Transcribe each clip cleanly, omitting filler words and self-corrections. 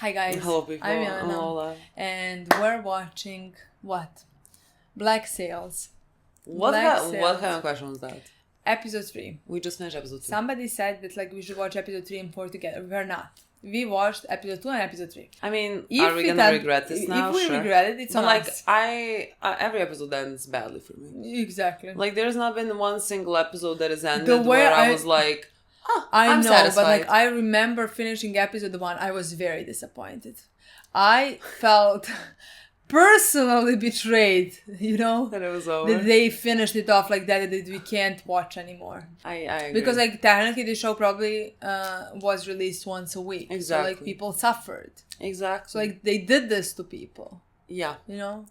Hi guys, hello people, I'm Milena, Lola. and we're watching what? Black Sails. What Sails. kind of question was that? Episode 3. We just finished episode 2. Somebody said that like we should watch episode 3 and 4 together. We're not. We watched episode 2 and episode 3. I mean, are we gonna regret this now? If we regret it, it's on us. Every episode ends badly for me. Exactly. Like, there's not been one single episode that has ended where I was like, I'm satisfied. But like I remember finishing episode 1, I was very disappointed. I felt personally betrayed, that it was over. That they finished it off like that we can't watch anymore. I agree. Because like technically the show probably was released once a week. Exactly. So like people suffered. Exactly. So like they did this to people. Yeah.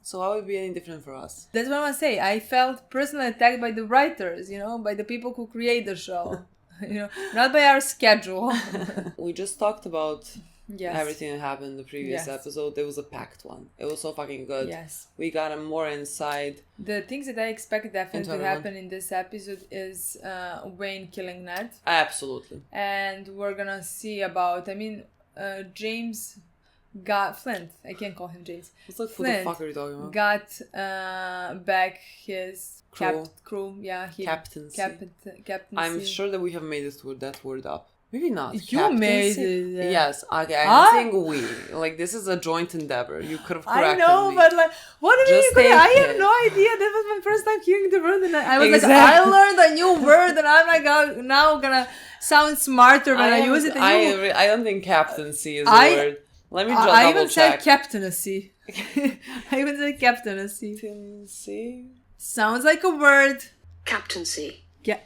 So why would it be any different for us? That's what I want to say. I felt personally attacked by the writers, by the people who create the show. Not by our schedule. We just talked about yes. everything that happened in the previous episode. There was a pact one. It was so fucking good. Yes. We got a more inside. The things that I expect definitely to happen in this episode is Vane killing Ned. Absolutely. And we're gonna see about, James got Flint. I can't call him James. What's like, Flint what the fuck are you talking about? Got back his crew. Yeah, captaincy. Captaincy. I'm sure that we have made that word up. Maybe not. You made it. Yes. Okay. I think we. Like, this is a joint endeavor. You could have corrected me. I know, but like, what did you correct? I have no idea. That was my first time hearing the word, and I was like, I learned a new word, and I'm like, now gonna sound smarter when I use it. And I don't think captaincy is a word. Let me just double check. I even said captaincy. I even said captaincy. Captaincy? Sounds like a word. Captaincy. Yeah.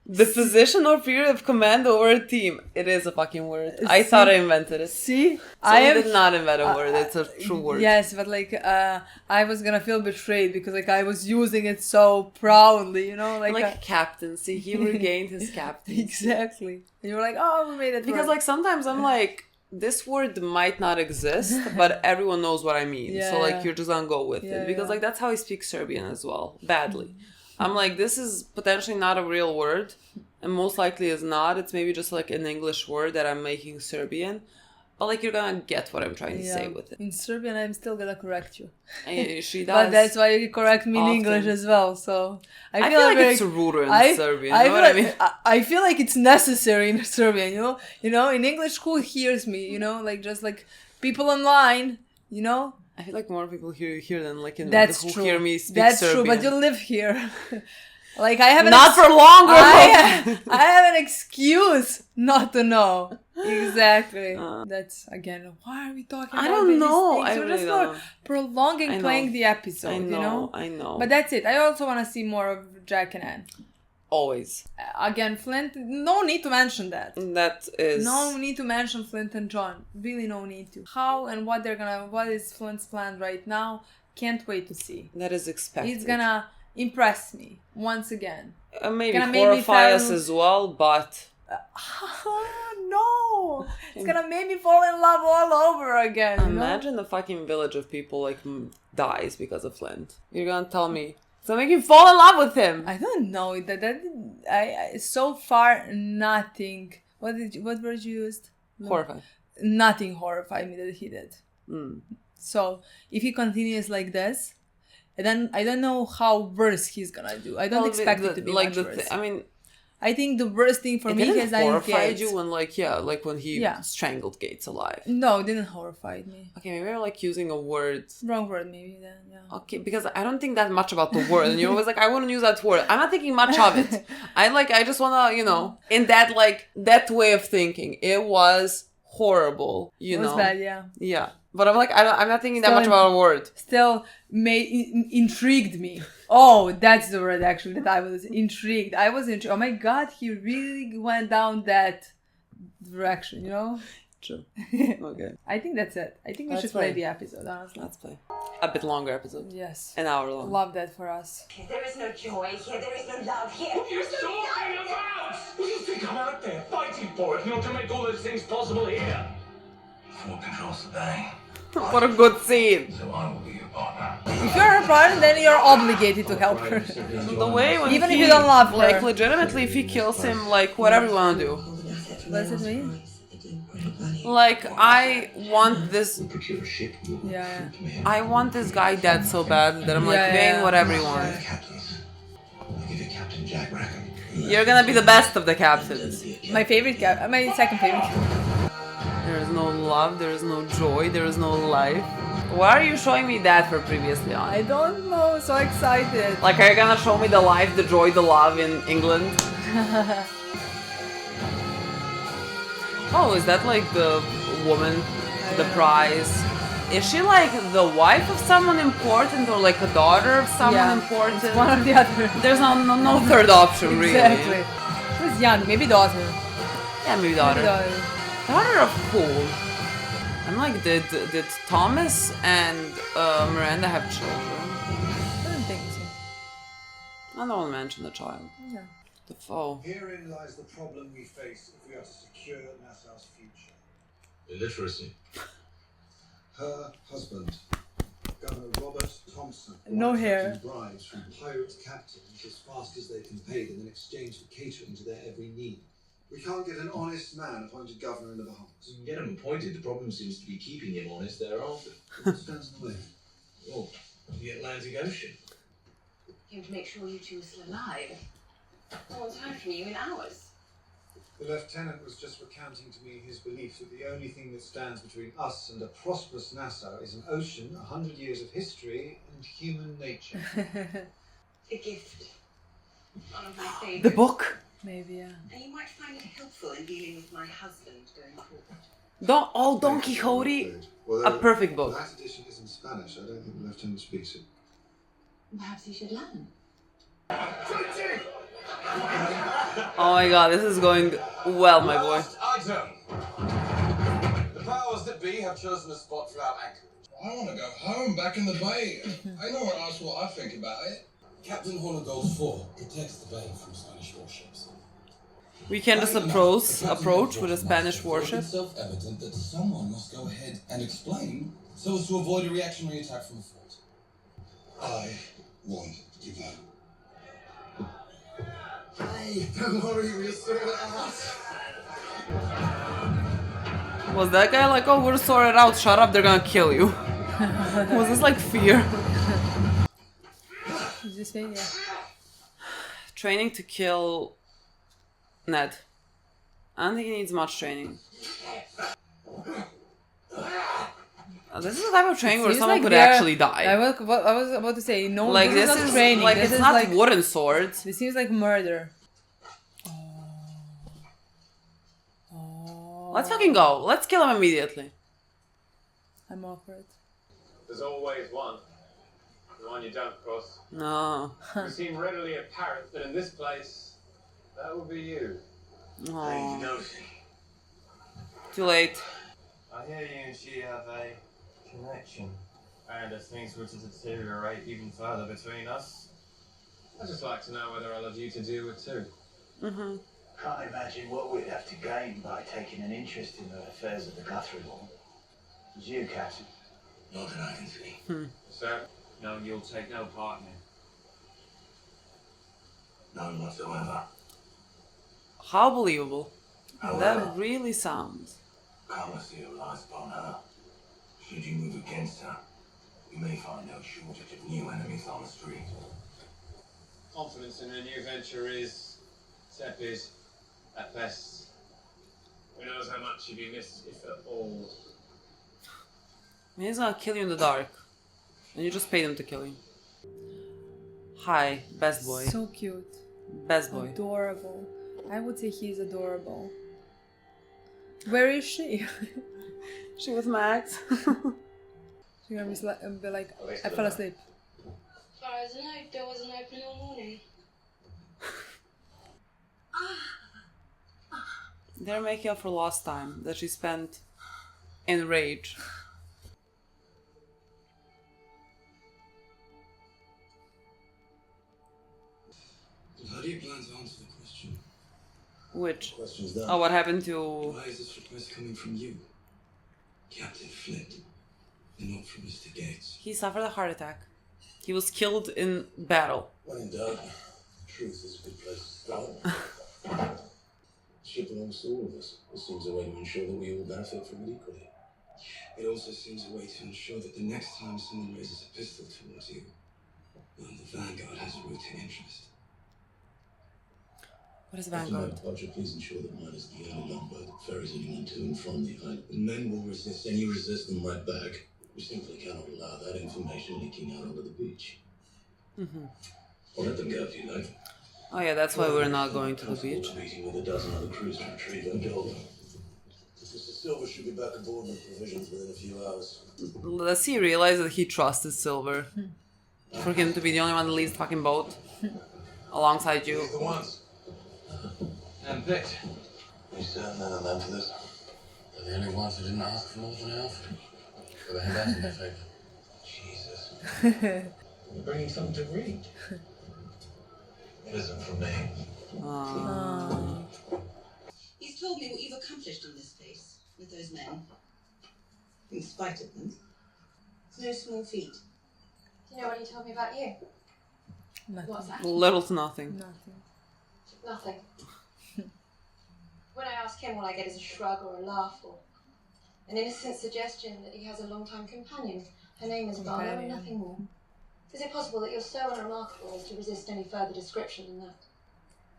The position or period of command over a team. It is a fucking word. I thought I invented it. See? I did not invent a word. It's a true word. Yes, but like, I was gonna feel betrayed because like I was using it so proudly, Like captaincy. He regained his captaincy. Exactly. And you were like, oh, we made it because work. Like sometimes I'm like, this word might not exist, but everyone knows what I mean. Yeah, so like you're just gonna go with it. Because like that's how I speak Serbian as well. Badly. I'm like, this is potentially not a real word, and most likely is not. It's maybe just like an English word that I'm making Serbian, but like you're gonna get what I'm trying to say with it. In Serbian, I'm still gonna correct you. She does. But that's why you correct me in English as well. So I feel like it's ruder in Serbian. You know what I mean? I feel like it's necessary in Serbian. In English, who hears me? Like just like people online. I feel like more people hear than like who hear me speak That's Serbian. True, but you live here. Like I have not for long. I have an excuse not to know exactly. That's again. Why are we talking? I about don't know. These things? We're just don't know. Prolonging playing the episode. I know. But that's it. I also want to see more of Jack and Anne. Always. Again, Flint. No need to mention that. That is. No need to mention Flint and John. Really, no need to. How and what what is Flint's plan right now? Can't wait to see. That is expected. It's gonna impress me once again. Maybe horrify us as well, but. No! It's gonna make me fall in love all over again. Imagine the fucking village of people like dies because of Flint. You're gonna tell me. So make you fall in love with him. I don't know I so far nothing. What word you used? Horrified. Nothing horrified me that he did. Mm. So if he continues like this, then I don't know how worse he's gonna do. I don't expect it to be like much worse. I think the worst thing for me is that horrified you when when he strangled Gates alive. No, it didn't horrify me. Okay, maybe we're like using a word. Wrong word maybe then, yeah. Okay, because I don't think that much about the word. And you're always like, I wouldn't use that word. I'm not thinking much of it. I just wanna, in that way of thinking. It was horrible, It was bad, yeah. Yeah. But I'm like, I'm not thinking that much about a word. Still intrigued me. Oh, that's the word actually that I was intrigued. I was intrigued. Oh my God, he really went down that direction, True. Okay. I think that's it. I think we should play the episode, honestly. Let's play. A bit longer episode. Yes. An hour long. Love that for us. There is no joy here. There is no love here. What are you talking about? What do you think I'm out there fighting for if not to make all those things possible here? What controls the Vane? What a good scene. So I will be your partner. If you're her partner, then you're obligated to help her. The way when even if you don't love her. Like legitimately, if he kills him, like whatever you wanna do. What does it mean? Like, I want this. Procure a ship. Yeah. I want this guy dead so bad that I'm like, Yeah, Vane, yeah. whatever you want. Captains. I'll give you Captain Jack Rackham. You're gonna be the best of the captains. My favorite my second favorite. There is no love, there is no joy, there is no life. Why are you showing me that for previously on? I don't know, so excited. Like, are you gonna show me the life, the joy, the love in England? Oh, is that like the woman, the prize? Is she like the wife of someone important or like a daughter of someone important? It's one or the other. There's no third option, really. Exactly. She was young, maybe daughter. Yeah, maybe daughter. Maybe daughter. Daughter of who? I'm like, did Thomas and Miranda have children? I don't think so. I don't want to mention the child. Yeah. The foe. Herein lies the problem we face if we are to secure Nassau's future. Illiteracy. Her husband, Governor Robert Thompson, No was hair. accepting bribes from pirate captains as fast as they can pay them in exchange for catering to their every need. We can't get an honest man appointed governor in the Bahamas. You can get him appointed. The problem seems to be keeping him honest thereafter. What stands in the way? Oh, the Atlantic Ocean. Came to make sure you two were still alive. No one's heard from you in hours. The lieutenant was just recounting to me his belief that the only thing that stands between us and a prosperous Nassau is an ocean, 100 years of history, and human nature. A gift. One of my The favourites. book. Maybe, yeah. And you might find it helpful in dealing with my husband going forward. Don Quixote. Although A perfect book. That edition is in Spanish. I don't think the lieutenant speaks it. Perhaps you should learn. Oh my god, this is going well, my boy. Item. The powers that be have chosen a spot for our anchorage. I want to go home, back in the bay. I know what else what I think about it. Captain Hornagold's fort protects the bay from Spanish warships. We can just approach with a Spanish warship. It's self-evident that someone must go ahead and explain so as to avoid a reactionary attack from the fort. I won't give up. Hey, don't worry, we'll sort it out. Was that guy like, oh, we'll sort it out, shut up, they're gonna kill you? Was this like fear? Is this it? Yeah. Training to kill Ned. I don't think he needs much training. This is the type of training where Seems someone like could they're- actually die. I was about to say, no, Like this this is is not training. like this it's is not like, wooden swords. This seems like murder. Let's fucking go. Let's kill him immediately. I'm all for it. There's always one. The one you don't cross. No. You seem readily apparent that in this place, that would be you. Aw. Too late. I hear you and she have a connection. And if things were to deteriorate even further between us, I'd just like to know whether I love you to do it too. Mm-hmm. Can't imagine what we'd have to gain by taking an interest in the affairs of the Guthrie Hall. It's you, Captain. Not that I can see. So, no, you'll take no part in it. None whatsoever. How believable. However, That really sounds. Commissary relies upon her. Should you move against her, you may find no shortage of new enemies on the street. confidence in her new venture is tepid at best. Who knows how much she'd be missed, if at all. He's gonna kill you in the dark. And you just paid him to kill you. Hi, best boy. So cute. Best boy. Adorable. I would say he's adorable. Where is she? She with Max. She's gonna be like, I fell asleep. As far as I know, there wasn't open all morning. They're making up for lost time that she spent in rage. How do you plan to answer the question? Which? The question's that. Oh, what happened to... Why is this request coming from you? Captain Flint, and not from Mr. Gates. He suffered a heart attack. He was killed in battle. When in doubt, truth is a good place to start. ship belongs to all of us. It seems a way to ensure that we all benefit from it equally. It also seems a way to ensure that the next time someone raises a pistol towards you, well, the Vanguard has a rooting interest. What is After Vanguard? my departure, please ensure that mine is the only longboat that ferries anyone to and from the island. The men will resist, and you resist them right back. We simply cannot allow that information leaking out onto the beach. Or let them go if you like. Oh yeah, that's why we're not going to the beach. Meeting with a dozen other crews to retrieve their gold. Mr. Silver should be back aboard with provisions within a few hours. Does he realize that he trusted Silver? For him to be the only one that leaves the fucking boat alongside you. The ones. And picked. You certain they're the men for this? They're the only ones who didn't ask for more than half. For the ambassador favor. Jesus. You're bringing something to read. It isn't from me. He's told me what you've accomplished on this place with those men. In spite of them. It's no small feat. Do you know what he told me about you? What's that? Little to nothing. Nothing. When I ask him, all I get is a shrug or a laugh or an innocent suggestion that he has a long-time companion. Her name is Vane and nothing more. Is it possible that you're so unremarkable as to resist any further description than that?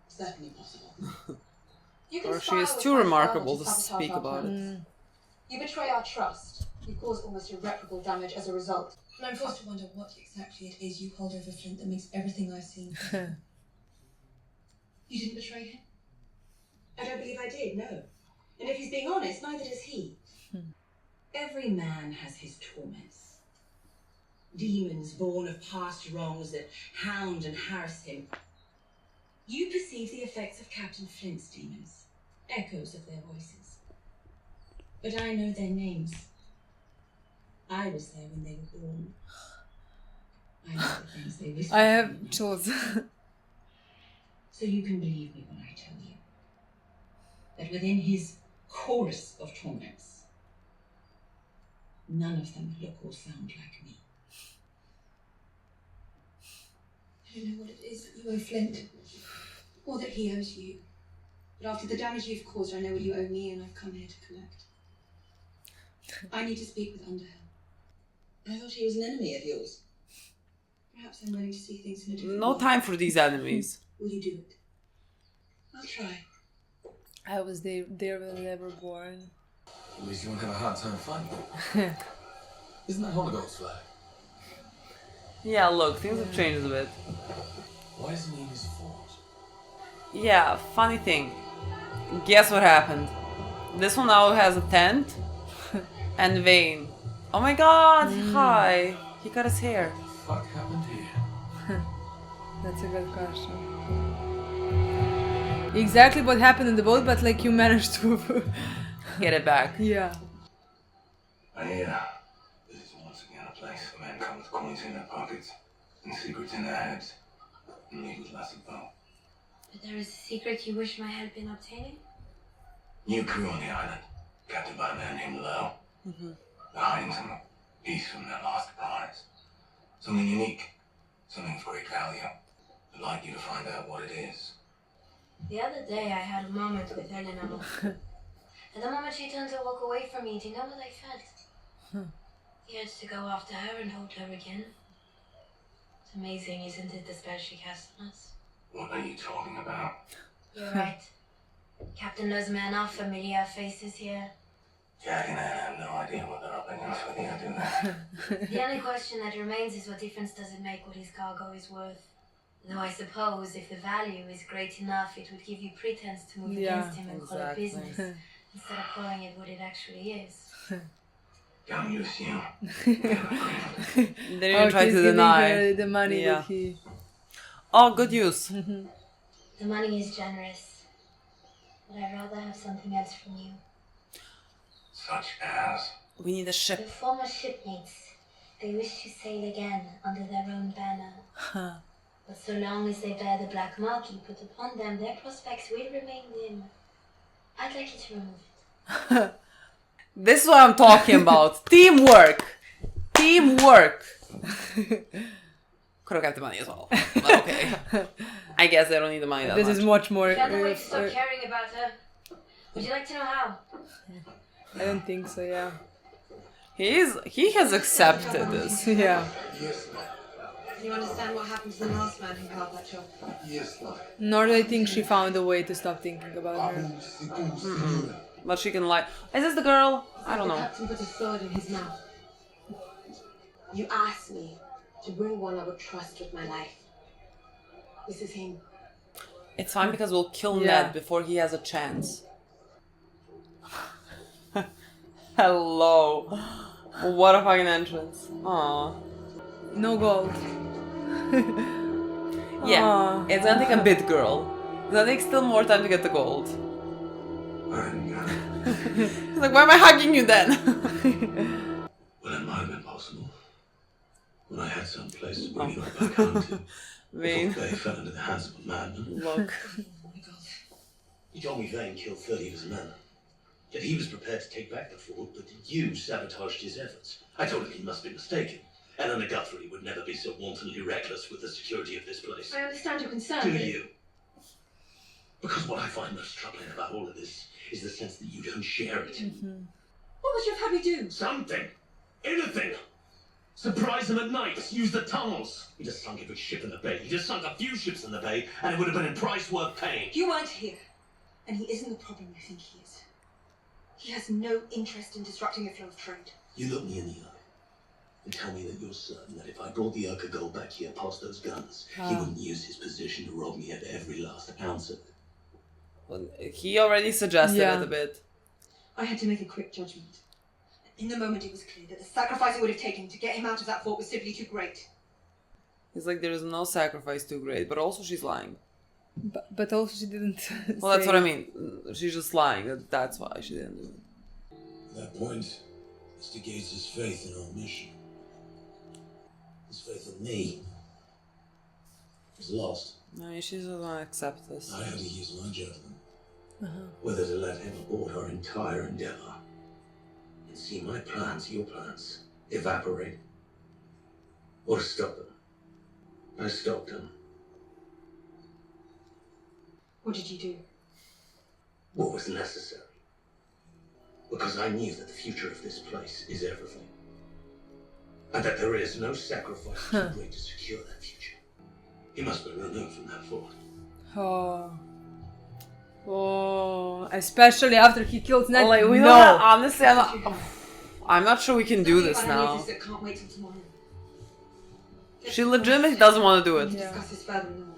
Certainly possible. You can Or she spy is with too my remarkable to sabotage speak our about it. plans. You betray our trust. You cause almost irreparable damage as a result. And I'm forced to wonder what exactly it is you hold over Flint that makes everything I've seen. You didn't betray him? I don't believe I did, no. And if he's being honest, neither does he. Every man has his torments. Demons born of past wrongs that hound and harass him. You perceive the effects of Captain Flint's demons, echoes of their voices. But I know their names. I was there when they were born. I know the things they whispered. I have chills. So you can believe me when I tell you that within his chorus of torments, none of them look or sound like me. I don't know what it is that you owe Flint, or that he owes you. But after the damage you've caused, I know what you owe me, and I've come here to collect. I need to speak with Underhill. I thought he was an enemy of yours. Perhaps I'm willing to see things in a different No way. time for these enemies. Will you do it? I'll try. I was there when they were born. At least you won't have a hard time finding it. Isn't that Holocaust flag? Yeah, look, things have changed a bit. Why isn't he in his fort? Yeah, funny thing. Guess what happened? This one now has a tent and Vane. Oh my god, hi. He cut his hair. What the fuck happened here? That's a good question. Exactly what happened in the boat, but like you managed to get it back. Yeah. I hear this is once again a place where men come with coins in their pockets and secrets in their heads and leave with less about. But there is a secret you wish my help in obtaining? New crew on the island, captained by a man named Lo. They're hiding some piece from their lost prize. Something unique, something of great value. I'd like you to find out what it is. The other day I had a moment with Eleanor. At the moment she turned to walk away from me, do you know what I felt? The urge to go after her and hold her again. It's amazing, isn't it, the spell she cast on us? What are you talking about? You're right. Captain knows men are familiar faces here. Jack and Anne have no idea what they're up against with you, do they? The only question that remains is what difference does it make what his cargo is worth? Though I suppose if the value is great enough, it would give you pretense to move against him and call it business, instead of calling it what it actually is. Don't you assume? They didn't try to deny. The money that he... Oh, good use. The money is generous, but I'd rather have something else from you. Such as? We need a The ship. former shipmates, they wish to sail again under their own banner. But so long as they bear the black mark you put upon them, their prospects will remain dim. I'd like you to remove it. This is what I'm talking about. Teamwork. Teamwork. Could have kept the money as well. But okay. I guess they don't need the money that This much. is much more... Is that the way to stop caring about her? Would you like to know how? I don't think so, yeah. He has accepted this. Yeah. Yes, love. You understand what happened to the last man who carved that shop? Yes, love. Nor do I think she found a way to stop thinking about her. But she can lie. Is this the girl? I don't The know. captain put a sword in his mouth. You asked me to bring one I would trust with my life. This is him. It's fine because we'll kill Yeah. Ned before he has a chance. Hello. What a fucking entrance. Aww. No gold. Yeah, Aw. it's gonna take a bit, girl. It's gonna take still more time to get the gold. He's like, why am I hugging you then? Well, it might have been possible. When I had some place to bring you back home to. Vane. Before Bay fell into the hands of a madman. Look. He told me Vane killed 30 of his men. That he was prepared to take back the fort, but that you sabotaged his efforts. I told him he must be mistaken. Eleanor Guthrie would never be so wantonly reckless with the security of this place. I understand your concern. Do but you? Because what I find most troubling about all of this is the sense that you don't share it. What would you have had me do? Something. Anything. Surprise him at night. Use the tunnels. He just sunk every ship in the bay. He just sunk a few ships in the bay, and it would have been a price worth paying. You weren't here. And he isn't the problem you think he is. He has no interest in disrupting the flow of trade. You look me in the eye and tell me that you're certain that if I brought the Urka gold back here past those guns, he wouldn't use his position to rob me of every last ounce of it. Well, he already suggested it a bit. I had to make a quick judgment. In the moment, it was clear that the sacrifice it would have taken to get him out of that fort was simply too great. He's like, there is no sacrifice too great, but also she's lying. But also she didn't. Well, that's what I mean. She's just lying. That's why she didn't do it. At that point, instigates his faith in our mission. His faith in me was lost. No, she doesn't accept this. I had to use my judgment. Whether to let him abort our entire endeavor and see my plans, your plans, evaporate, or stop them. I stopped him. What did you do? What was necessary. Because I knew that the future of this place is everything. And that there is no sacrifice too great to secure that future. He must be removed from that fort. Oh, especially after he kills Ned. Like, we no. don't honestly, I'm not sure we can do this now. Can't wait till tomorrow. She legitimately doesn't want to do it. Discuss this further in the morning.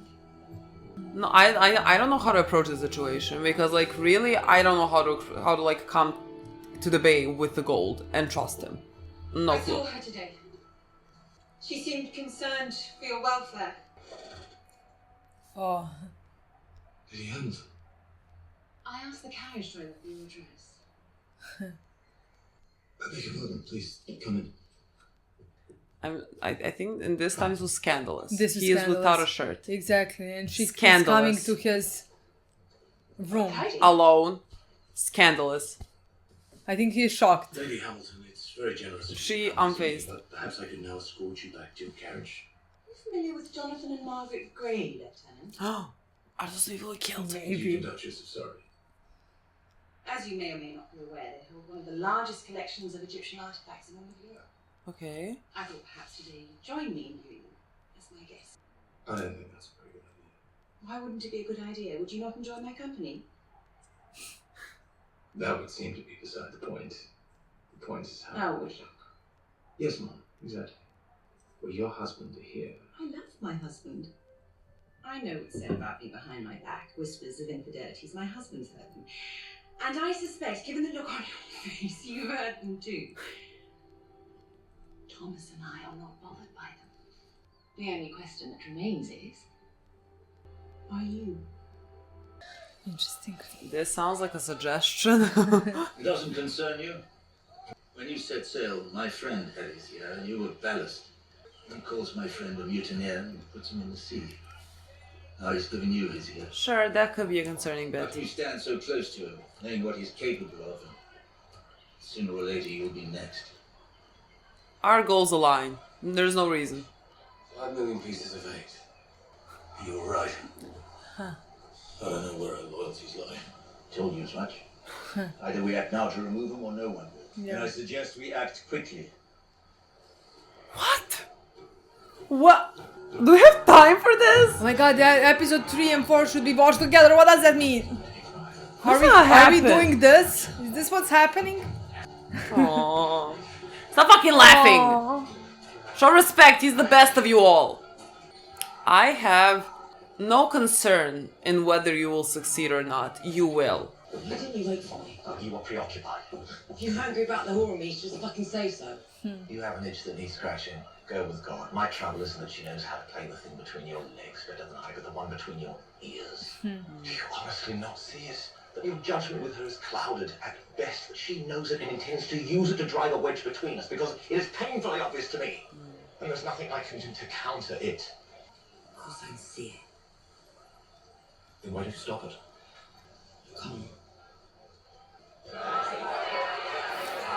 No, I don't know how to approach the situation because, like, really, I don't know how to like come to the bay with the gold and trust him. No I clue. saw her today. She seemed concerned for your welfare. Oh. Did he hand? I asked the carriage driver for your address. I beg your pardon, please come in. I think in this time it was scandalous. This is he is scandalous. without a shirt. Exactly, and she's Scandalous. coming to his room. Alone. Scandalous. I think he's shocked. Lady Hamilton, it's very generous. She unfazed. But perhaps I can now escort you back to your carriage. Are you familiar with Jonathan and Margaret Gray, Lieutenant? Oh, are those people who killed him? Maybe. Duchess of Surrey. As you may or may not be aware, they hold one of the largest collections of Egyptian artifacts in all of Europe. Okay. I thought perhaps today you'd join me in viewing them as my guest. I don't think that's a very good idea. Why wouldn't it be a good idea? Would you not enjoy my company? That would seem to be beside the point. The point is how. How would you? Yes, Mom, exactly. Well, your husband are here. I love my husband. I know what's said about me behind my back. Whispers of infidelities. My husband's heard them. And I suspect, given the look on your face, you've heard them too. Thomas and I are not bothered by them. The only question that remains is, are you? Interesting. This sounds like a suggestion. It doesn't concern you. When you set sail, my friend had his here, and you were ballast. He calls my friend a mutineer and puts him in the sea. Now he's giving you his ear. Sure, that could be a concerning bit. But you stand so close to him, knowing what he's capable of, and sooner or later you'll be next. Our goals align. There's no reason. 5 million pieces of 8. You're right. Huh. I don't know where our loyalties lie. Told you as much. Either we act now to remove him or no one will. Yeah. And I suggest we act quickly. What? What? Do we have time for this? Oh my god, episode 3 and 4 should be watched together. What does that mean? Are we doing this? Is this what's happening? Aww. Stop fucking laughing. Aww. Show respect. He's the best of you all. I have no concern in whether you will succeed or not. You will. Why didn't you wait for me? Oh, you were preoccupied. If you're angry about the horror meat, just fucking say so. You have an itch that needs scratching. Go with God. My trouble isn't that she knows how to play the thing between your legs better than I, but the one between your ears. Do you honestly not see it? That your judgment with her is clouded at best, that she knows it and intends to use it to drive a wedge between us, because it is painfully obvious to me. And there's nothing I can do to counter it. Of course I see it. Then why don't you stop it? Come.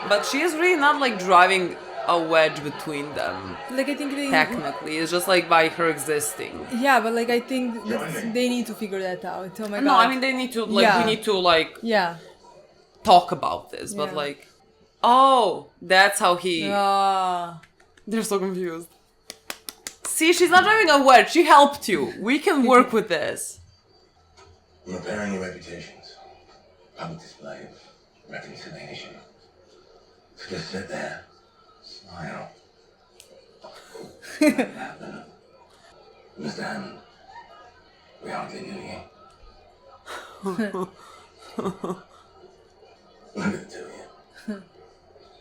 But she is really not like driving a wedge between them. Like I think they Technically, it's just like by her existing. Yeah, but like I think they need to figure that out. Oh my god. No, I mean they need to like we need to like talk about this, but like oh, that's how he they're so confused. See, she's not driving a wedge, she helped you. We can work with this. I'm repairing your reputations. Public display of reconciliation. So just sit there. Smile. Mr. Hammond, we hardly knew you. Look at the two of you.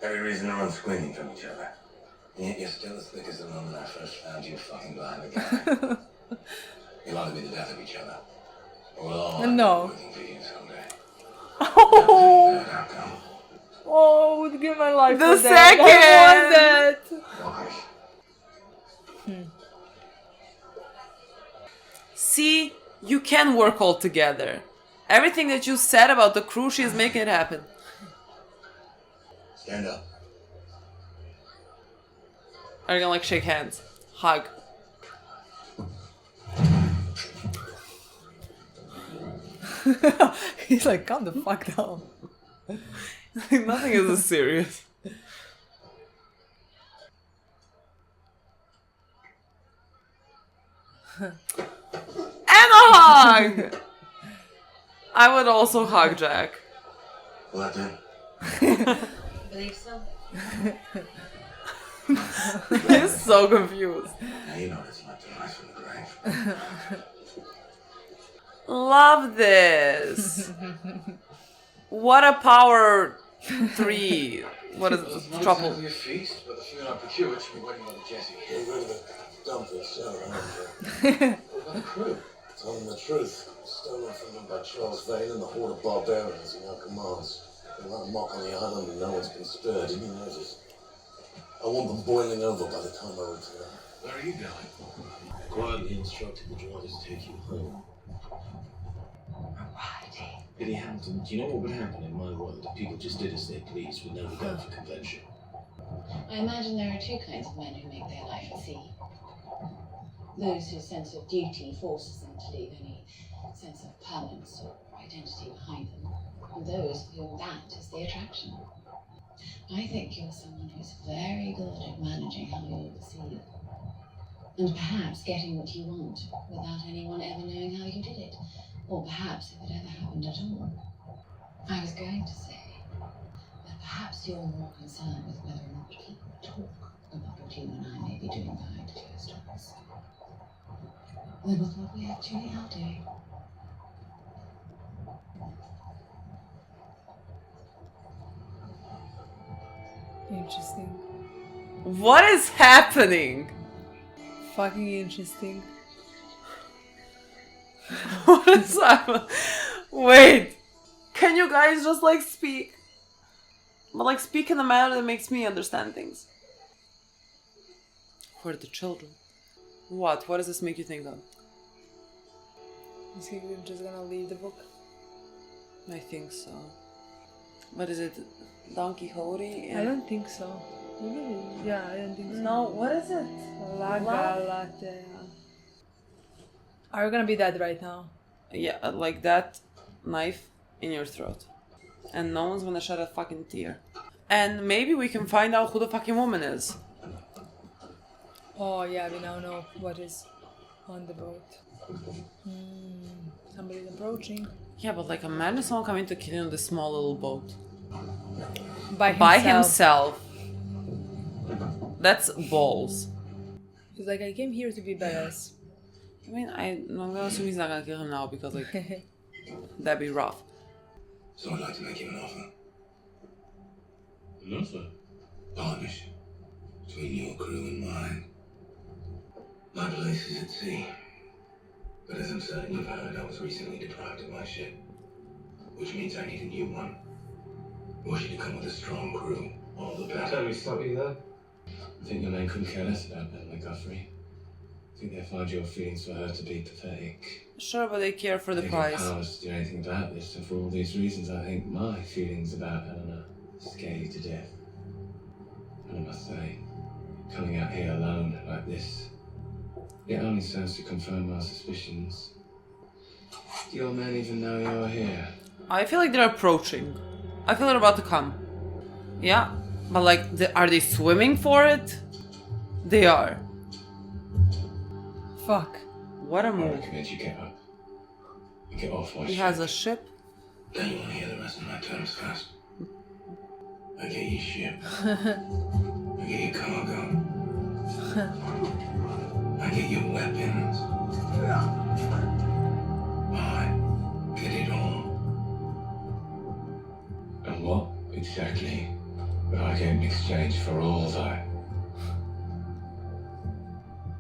Every reason to run screaming from each other. And yet you're still as thick as the moment I first found you fucking behind the guy. You'll either be the death of each other, or we'll all end up working for you someday. Oh, I would give my life The for that. I want Why? that. See, you can work all together. Everything that you said about the crew, she is making it happen. Stand up. Are you gonna like shake hands? Hug. He's like, calm the fuck down. Nothing is as serious. And a hug! I would also hug Jack. Will that do? Believe so. He's so confused. Now you know what it's like to rise from the grave. Love this. What a power 3. What is it? Trouble. Your feast, but the food I procured should be waiting by the Jesse. Get rid of the dumpling, Sarah. What about the crew? Tell them the truth. Stolen from them by Charles Vane and the horde of barbarians in our commands. They run amok on the island and no one's been spared, even notice. I want them boiling over by the time I return. Where are you going? Quietly instructed the driver to take you home. Billy Hampton, do you know what would happen in my world if people just did as they pleased with no regard for convention? I imagine there are two kinds of men who make their life at sea. Those whose sense of duty forces them to leave any sense of permanence or identity behind them, and those for whom that is the attraction. I think you're someone who's very good at managing how you're perceived, and perhaps getting what you want without anyone ever knowing how you did it, or perhaps if it ever happened at all. I was going to say that perhaps you're more concerned with whether or not people talk about what you and I may be doing behind closed doors than with what we actually are doing. Interesting. What is happening? Fucking interesting. What is happening? Wait. Can you guys just like speak? But like speak in a manner that makes me understand things. Who are the children? What? What does this make you think of? Is he just gonna leave the book? I think so. But is it Don Quixote? I don't think so. Yeah, I don't think so. No, what is it? La Galatea. Are you gonna be dead right now? Yeah, like that knife in your throat. And no one's gonna shed a fucking tear. And maybe we can find out who the fucking woman is. Oh yeah, we now know what is on the boat. Somebody's approaching. Yeah, but like imagine someone coming to kill you on this small little boat. By himself. That's balls. He's like, I came here to be badass. I mean, I'm gonna assume he's not gonna kill him now because like that'd be rough. So I'd like to make you an offer. An offer? Partnership between your crew and mine. My place is at sea. But as I'm certain you've heard, I was recently deprived of my ship. Which means I need a new one. Want you to come with a strong crew. All the better. Let me stop you there. I think your men couldn't care less about Eleanor Guthrie. I think they find your feelings for her to be pathetic. Sure, but they care for the price. They don't powers to do anything about this, and for all these reasons, I think my feelings about Eleanor scare you to death. And I must say, coming out here alone like this, it only serves to confirm my suspicions. Do your men even know you're here? I feel like they're approaching. I feel they're about to come. Yeah, but like, are they swimming for it? They are. Fuck. What a I move. recommend you get up. And get off my He ship. has a ship? Don't you want to hear the rest of my terms first? I get your ship. I get your cargo. I get your weapons. I get it all. And what exactly will I get in exchange for all that?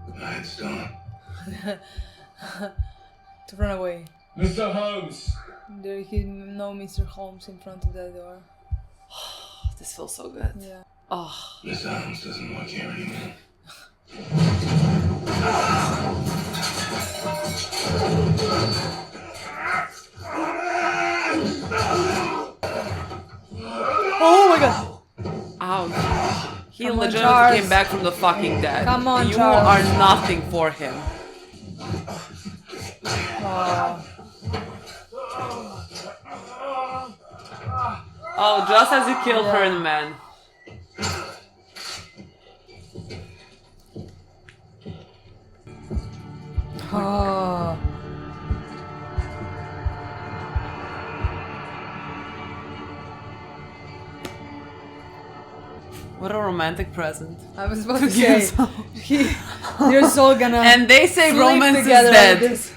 A head start. To run away. Mr. Holmes! There he no Mr. Holmes in front of the door. This feels so good. Yeah. Oh. Miss Holmes doesn't work here anymore. Oh my god! Ouch. He Come on, legitimately Charles. came back from the fucking dead. Come on, you Charles. are nothing for him. Oh. Oh, just as he killed her and man. Oh. What a romantic present. I was about to say, they're so gonna And they say sleep romance is together dead. like this.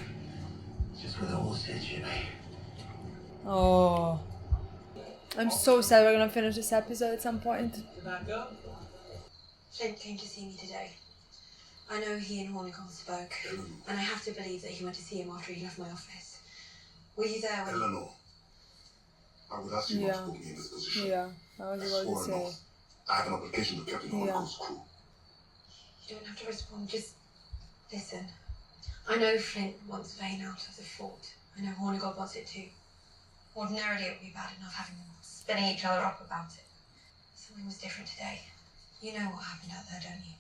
Just what I all said, Jimmy. Oh. I'm so sad we're gonna finish this episode at some point. Flint came to see me today. I know he and Hornicott spoke, and I have to believe that he went to see him after he left my office. Were you there when... Eleanor, I would ask you not to put me in this position. Yeah, I was about to say. I have an obligation to Captain Hornicott's crew. You don't have to respond, just listen. I know Flint wants Vane out of the fort. I know Hornicott wants it too. Ordinarily it would be bad enough having them spinning each other up about it. Something was different today. You know what happened out there, don't you?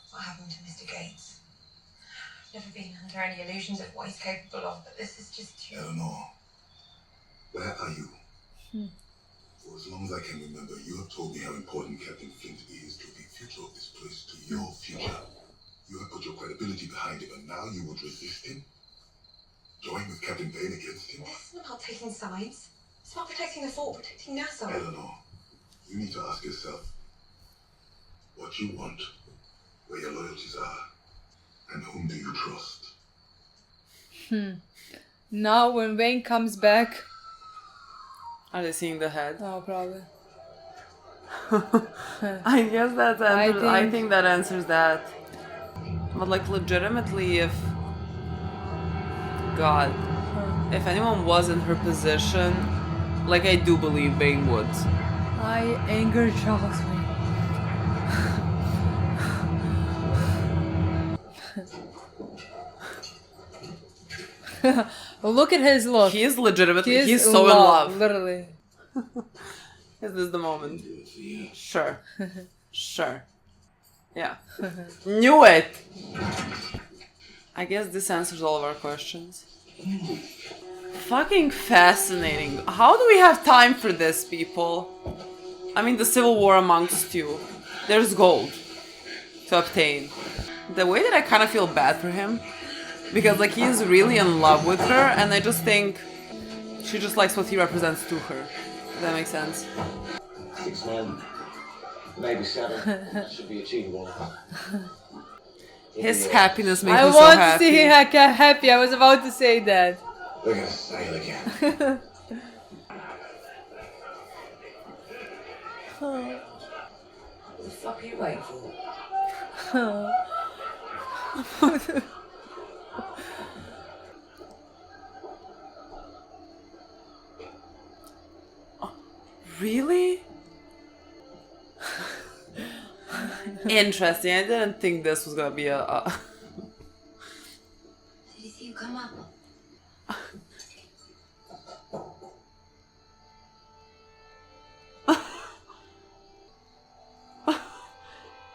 What happened to Mr. Gates? I've never been under any illusions of what he's capable of, but this is just too... Eleanor, where are you? For as long as I can remember, you have told me how important Captain Flint is to the future of this place, to your future. You have put your credibility behind him, and now you would resist him? Join with Captain Vane against him? This isn't about taking sides. It's about protecting the fort, protecting Nassau. Eleanor, you need to ask yourself what you want, where your loyalties are, and whom do you trust? Now when Vane comes back... Are they seeing the head? Oh, probably. I guess that's answers. I think- think that answers that. But like legitimately, if God, if anyone was in her position, like I do believe Vane would. I anger Charles Vane. Look at his look. He is legitimately. He's in so in love. Literally. Is this the moment? Sure. Sure. Yeah. Knew it! I guess this answers all of our questions. Fucking fascinating. How do we have time for this, people? I mean, the civil war amongst you. There's gold to obtain. The way that I kind of feel bad for him, because like he's really in love with her, and I just think she just likes what he represents to her. Does that make sense? 6 men, maybe 7. That should be achievable. His happiness makes I me so want to happy. see him happy. I was about to say that. We're gonna sail again. What the fuck are you waiting for? Really? Interesting. I didn't think this was gonna be a Did he see you come up?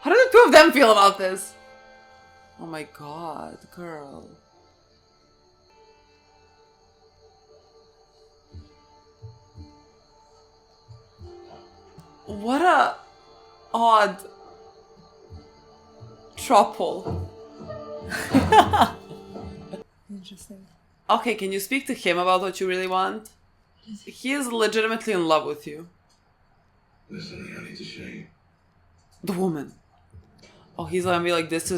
How do the two of them feel about this? Oh my god, girl. What a odd trouble. Interesting. Okay, can you speak to him about what you really want? He is legitimately in love with you. There's something I need to show you. The woman. Oh, he's gonna be like, this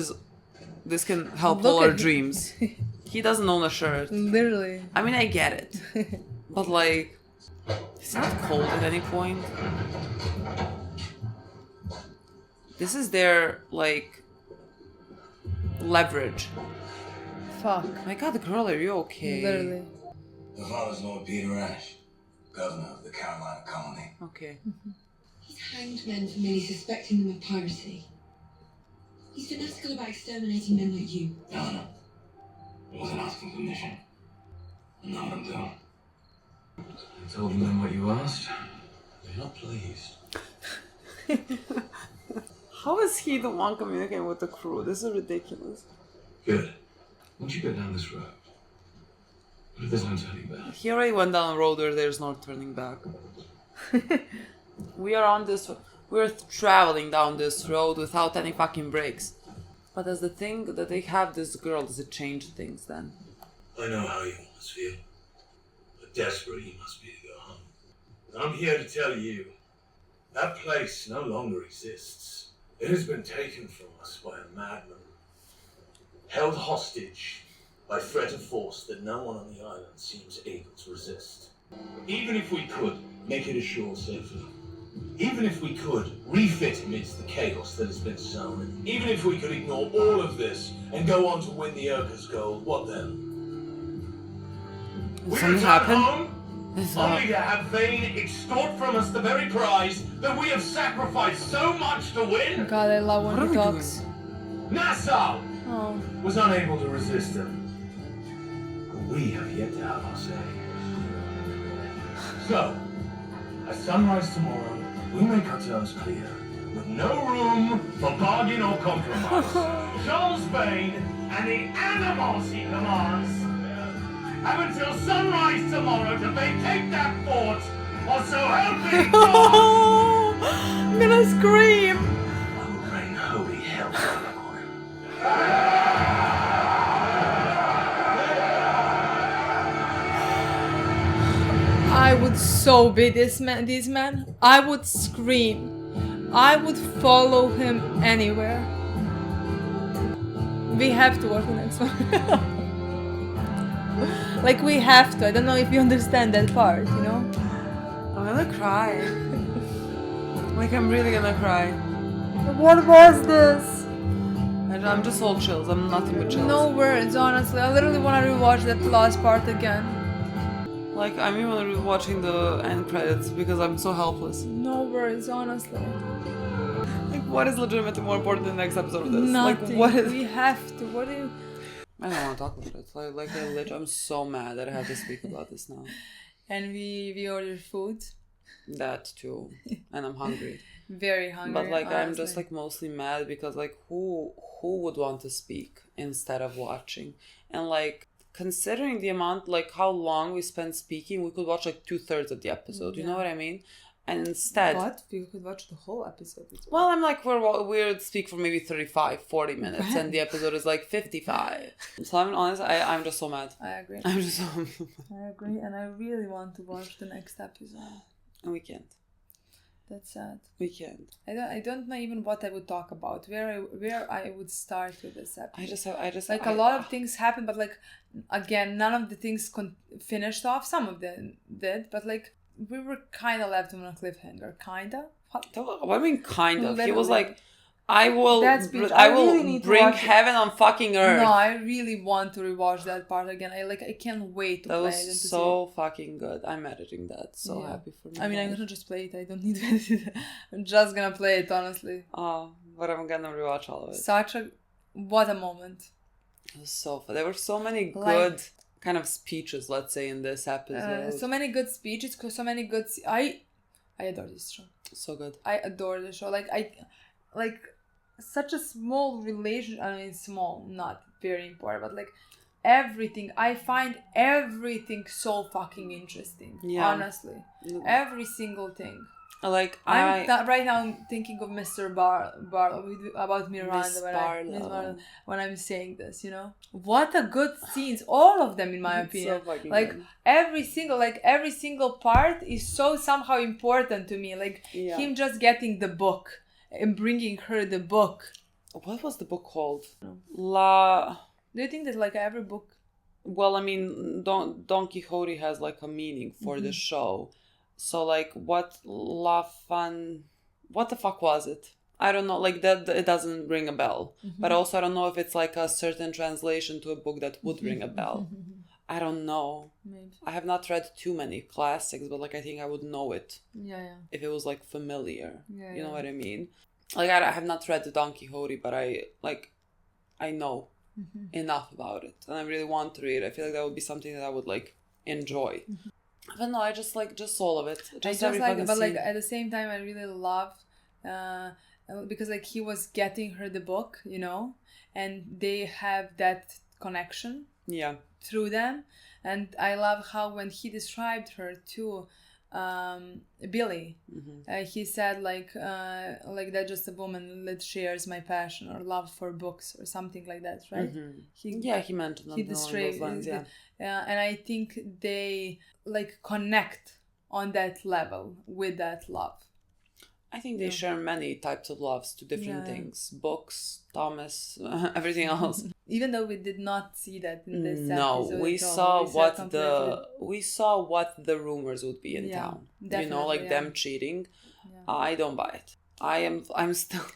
can help Look all at our him. dreams. He doesn't own a shirt. Literally. I mean, I get it. But like, it's not cold at any point. This is their, like, leverage. Fuck. My god, girl, are you okay? Literally. Her father's Lord Peter Ash, governor of the Carolina colony. Okay. He's hanged men for merely suspecting them of piracy. He's fanatical about exterminating men like you. Eleanor, I wasn't asking permission. I know what I'm doing. I told them then what you asked. They're not pleased. How is he the one communicating with the crew? This is ridiculous. Good. Once you go down this road, what if there's no turning back? He already went down a road where there's no turning back. We're traveling down this road without any fucking brakes. But as the thing that they have this girl, does it change things then? I know how you must feel. But desperate you must be to go home. And I'm here to tell you, that place no longer exists. It has been taken from us by a madman. Held hostage by threat of force that no one on the island seems able to resist. Even if we could make it ashore safely, even if we could refit amidst the chaos that has been sown, even if we could ignore all of this and go on to win the Urka's gold, what then? Did We something return happen? home, only to have Vane extort from us the very prize that we have sacrificed so much to win? God, I love when he talks. Nassau Oh. was unable to resist him. We have yet to have our say. So, at sunrise tomorrow, we make our terms clear, with no room for bargain or compromise. Charles Vane and the animals he commands have until sunrise tomorrow to vacate that fort, or so help me God! I'm gonna scream! I will rain holy hell down upon him. I would so be this man. I would scream. I would follow him anywhere. We have to watch the next one. Like, we have to. I don't know if you understand that part, you know? I'm gonna cry. Like, I'm really gonna cry. What was this? I'm just all chills. I'm nothing but chills. No words, honestly. I literally want to rewatch that last part again. Like, I'm even watching the end credits because I'm so helpless. No words, honestly. Like, what is legitimately more important than the next episode of this? Nothing. Like, what is... We have to. What do you... I don't want to talk about it. Like I'm so mad that I have to speak about this now. And we ordered food. That too. And I'm hungry. Very hungry. But like, honestly. I'm just like mostly mad because like who would want to speak instead of watching? And like, considering the amount, like how long we spent speaking, we could watch like 2/3 of the episode. You know what I mean? And instead, What? We could watch the whole episode. well, I'm like, we'll speak for maybe 35, 40 minutes, and the episode is like 55. So I'm honest, I'm just so mad. I agree. I'm just so I agree, and I really want to watch the next episode. And we can't. That's sad. We can't. I don't know even what I would talk about. Where I would start with this episode. I just like a lot of things happened, but like again, none of the things finished off. Some of them did, but like we were kind of left on a cliffhanger. Kinda. What do I mean? Kind of. He was Literally. like, I will really need to bring watch heaven on fucking earth. No, I really want to rewatch that part again. I can't wait to that play was it. And to so fucking good. I'm editing that. So Yeah. happy for me. I mean, I'm gonna just play it. I don't need to edit it. I'm just gonna play it, honestly. Oh, but I'm gonna rewatch all of it. What a moment. It was so fun. There were so many Like- good kind of speeches, let's say, in this episode. So many good speeches, so many good. I adore this show. So good. I adore the show. Like such a small relationship. I mean, small, not very important, but like everything. I find everything so fucking interesting. Yeah. Honestly, every single thing. Like right now, I'm thinking of Mr. Barlow about Miranda Miss when I'm saying this. You know, what a good scenes, all of them, in my opinion. So fucking like good. every single part is so somehow important to me. Like Yeah. him just getting the book and bringing her the book. What was the book called? No. Do you think that like every book? Well, I mean, Don Quixote has like a meaning for the show. So like, what the fuck was it? I don't know. Like that, it doesn't ring a bell. But also, I don't know if it's like a certain translation to a book that would ring a bell. I don't know. Maybe. I have not read too many classics, but like I think I would know it. Yeah. If it was like familiar. Yeah, you know yeah. what I mean? Like I have not read the Don Quixote, but I know enough about it, and I really want to read it. I feel like that would be something that I would like enjoy. But no, I just like all of it. Just every fucking but like scene. at the same time, I really love because like he was getting her the book, you know, and they have that connection. Yeah. Through them, and I love how when he described her to Billy, he said like that just a woman that shares my passion or love for books or something like that, right? He mentioned something along those lines, yeah. And I think they like connect on that level with that love. I think they share many types of loves to different things. Books, Thomas, everything else. Even though we did not see that in this episode. No, we saw what the rumors would be in town. You know, like them cheating. Yeah. I don't buy it. I'm still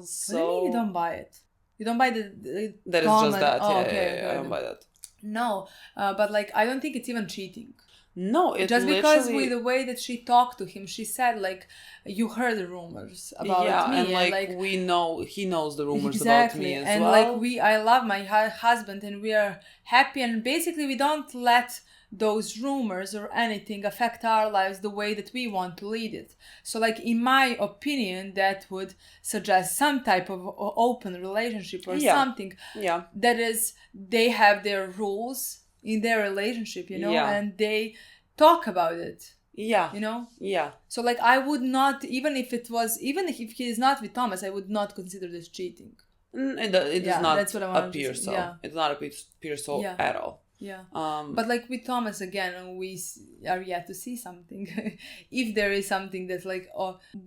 so. What do you mean you don't buy it? You don't buy the that is comment? just that. Oh, yeah, okay, yeah, I don't buy that. No, but like I don't think it's even cheating. No, it just because with the way that she talked to him, she said like, "You heard the rumors about me," and like we know he knows the rumors exactly. about me as and well. Like I love my husband, and we are happy, and basically we don't let those rumors or anything affect our lives the way that we want to lead it. So like in my opinion, that would suggest some type of open relationship or something. Yeah, that is, they have their rules in their relationship, you know, and they talk about it. Yeah. You know? Yeah. So like I would not, even if he is not with Thomas, I would not consider this cheating. It does not that's what I want appear to so. Yeah. It does not appear so at all. Yeah. But like with Thomas again, we are yet to see something. If there is something that's like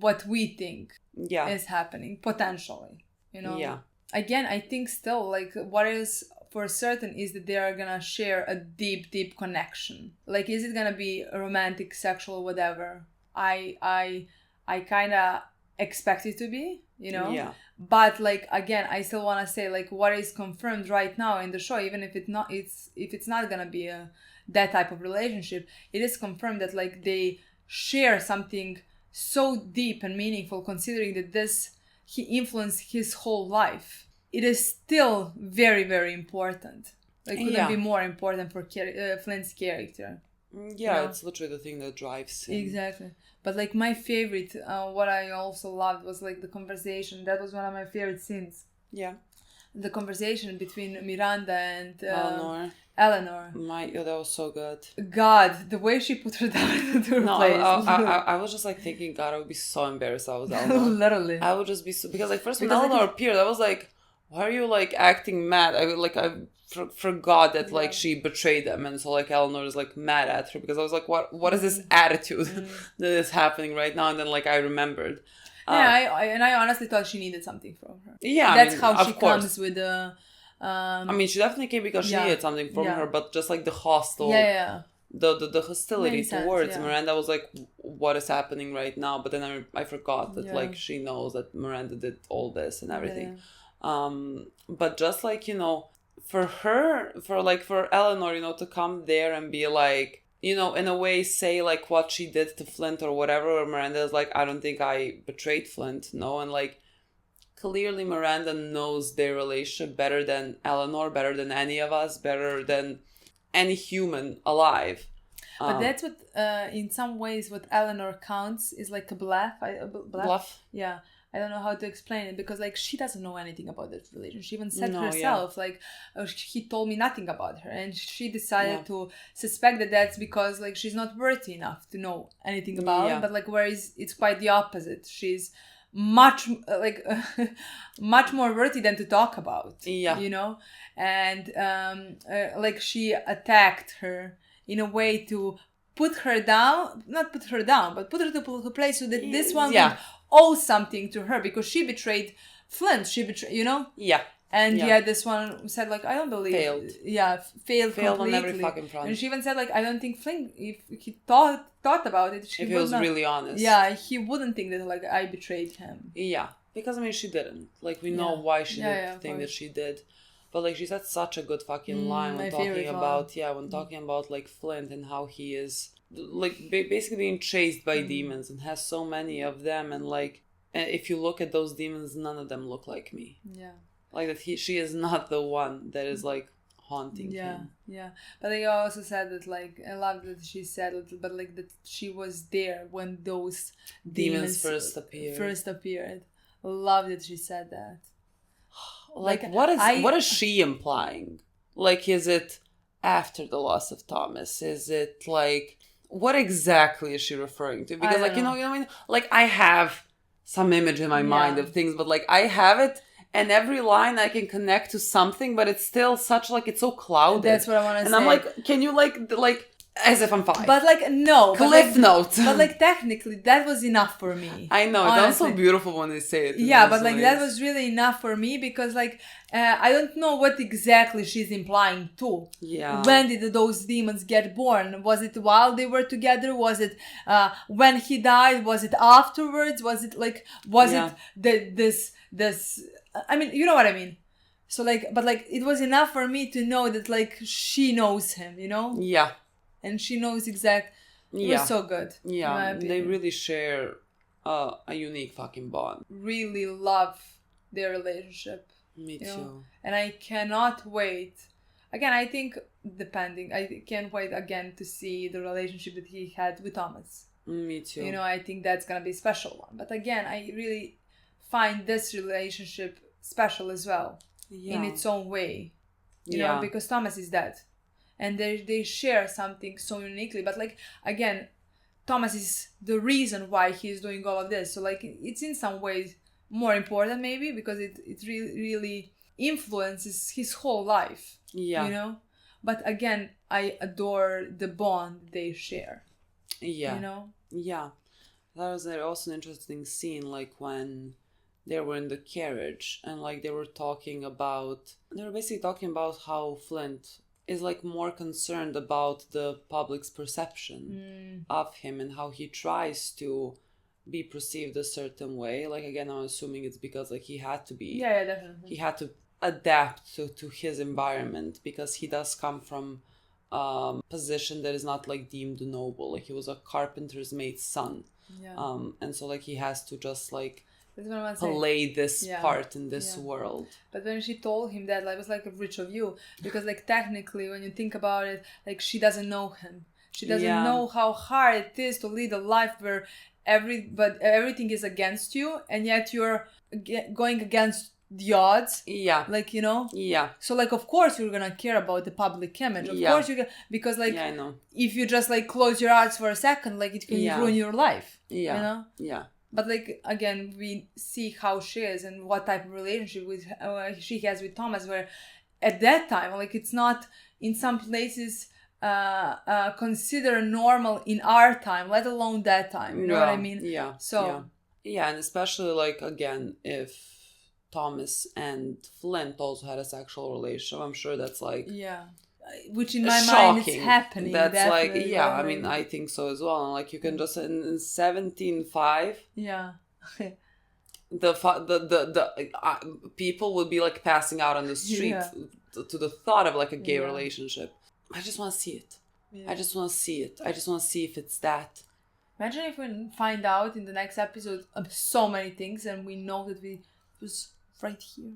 what we think is happening potentially, you know. Yeah. Again, I think still like what is for certain is that they are gonna share a deep connection. Like, is it gonna be romantic, sexual, whatever? I kind of expect it to be, you know. Yeah. But like again, I still want to say like what is confirmed right now in the show, even if it's not gonna be that type of relationship, it is confirmed that like they share something so deep and meaningful, considering that he influenced his whole life. It is still very, very important. Like, couldn't be more important for Flint's character. Yeah, it's literally the thing that drives him. Exactly. But like my favorite, what I also loved was like the conversation. That was one of my favorite scenes. Yeah. the conversation between Miranda and Eleanor. Eleanor. That was so good. God, the way she put her down into her place. I was just like thinking, God, I would be so embarrassed if I was Eleanor. Literally. I would just be so, because like first when Eleanor appeared, I was like, why are you like acting mad? I forgot that like she betrayed them, and so like Eleanor is like mad at her because I was like, what is this attitude that is happening right now? And then like I remembered. I honestly thought she needed something from her. Yeah, that's how she comes with the. I mean, she definitely came because she needed something from her, but just like the hostile, the hostility towards Miranda was like, what is happening right now? But then I forgot that like she knows that Miranda did all this and everything. But just like, you know, for Eleanor, you know, to come there and be like, you know, in a way say like what she did to Flint or whatever, or Miranda is like, I don't think I betrayed Flint, no, and like clearly Miranda knows their relationship better than Eleanor, better than any of us, better than any human alive. But that's what, in some ways, what Eleanor counts is like a bluff. Bluff? Yeah. I don't know how to explain it because like she doesn't know anything about that relationship. She even said herself, like, he told me nothing about her. And she decided to suspect that that's because like she's not worthy enough to know anything about it. But like whereas it's quite the opposite. She's much more worthy than to talk about, you know, and like she attacked her in a way to put her down, not put her down, but put her to a place so that this one would owe something to her because she betrayed Flint. She betrayed, you know, and this one said like, I don't believe, failed completely. On every fucking front. And she even said like, I don't think Flint, if he thought about it, if he was really honest, he wouldn't think that like I betrayed him. Because I mean she didn't, like we know why she did the thing that she did, but like she said such a good fucking line when talking about like Flint and how he is like basically being chased by demons and has so many of them, and like if you look at those demons, none of them look like me. Like that she is not the one that is like haunting him. But I also said that like I love that she said it, but like that she was there when those demons first appeared. Love that she said that. Like what is she implying? Like is it after the loss of Thomas? Is it like what exactly is she referring to? Because like you know what I mean? Like I have some image in my mind of things, but like I have it. And every line I can connect to something, but it's still such like it's so clouded. That's what I want to say. And I'm like, can you like as if I'm 5? But like no, Cliff notes. But like technically, that was enough for me. I know it sounds so beautiful when they say it. But like that was really enough for me because like I don't know what exactly she's implying to. When did those demons get born? Was it while they were together? Was it when he died? Was it afterwards? Was it like it this? I mean, you know what I mean. So like, but like, it was enough for me to know that like she knows him, you know. And she knows exact. It was so good. They really share a unique fucking bond. Really love their relationship. Me too. Know? And I cannot wait. Again, I think I can't wait again to see the relationship that he had with Thomas. Me too. You know, I think that's gonna be a special one. But again, I really find this relationship special as well in its own way, you know, because Thomas is dead and they share something so uniquely, but like again Thomas is the reason why he's doing all of this, so like it's in some ways more important maybe because it really influences his whole life, you know. But again, I adore the bond they share, you know. That was also an interesting scene, like when they were in the carriage and like they were basically talking about how Flint is like more concerned about the public's perception of him and how he tries to be perceived a certain way. Like again, I'm assuming it's because like he had to be definitely. He had to adapt to his environment because he does come from position that is not like deemed noble. Like he was a carpenter's mate's son, and so like he has to just like play this part in this world. But when she told him that, like, it was like a rich of you, because like technically when you think about it, like she doesn't know him. She doesn't know how hard it is to lead a life where everything is against you, and yet you're going against the odds. Yeah. Like, you know? Yeah. So, like, of course you're gonna care about the public image. Of course you're gonna... Because, like, I know. if you just, like, close your eyes for a second, like, it can ruin your life. Yeah. You know? Yeah. But, like, again, we see how she is and what type of relationship she has with Thomas, where at that time, like, it's not in some places considered normal in our time, let alone that time. You know what I mean? Yeah. So... Yeah, and especially, like, again, if Thomas and Flint also had a sexual relationship, I'm sure that's, like... Yeah. Which in my mind is happening. That's definitely. like, yeah, I mean, I think so as well. And, like, you can just, in 1705... Yeah. the people would be, like, passing out on the street to the thought of, like, a gay relationship. I just want to see it. I just want to see it. I just want to see if it's that. Imagine if we find out in the next episode of so many things and we know that it was right here,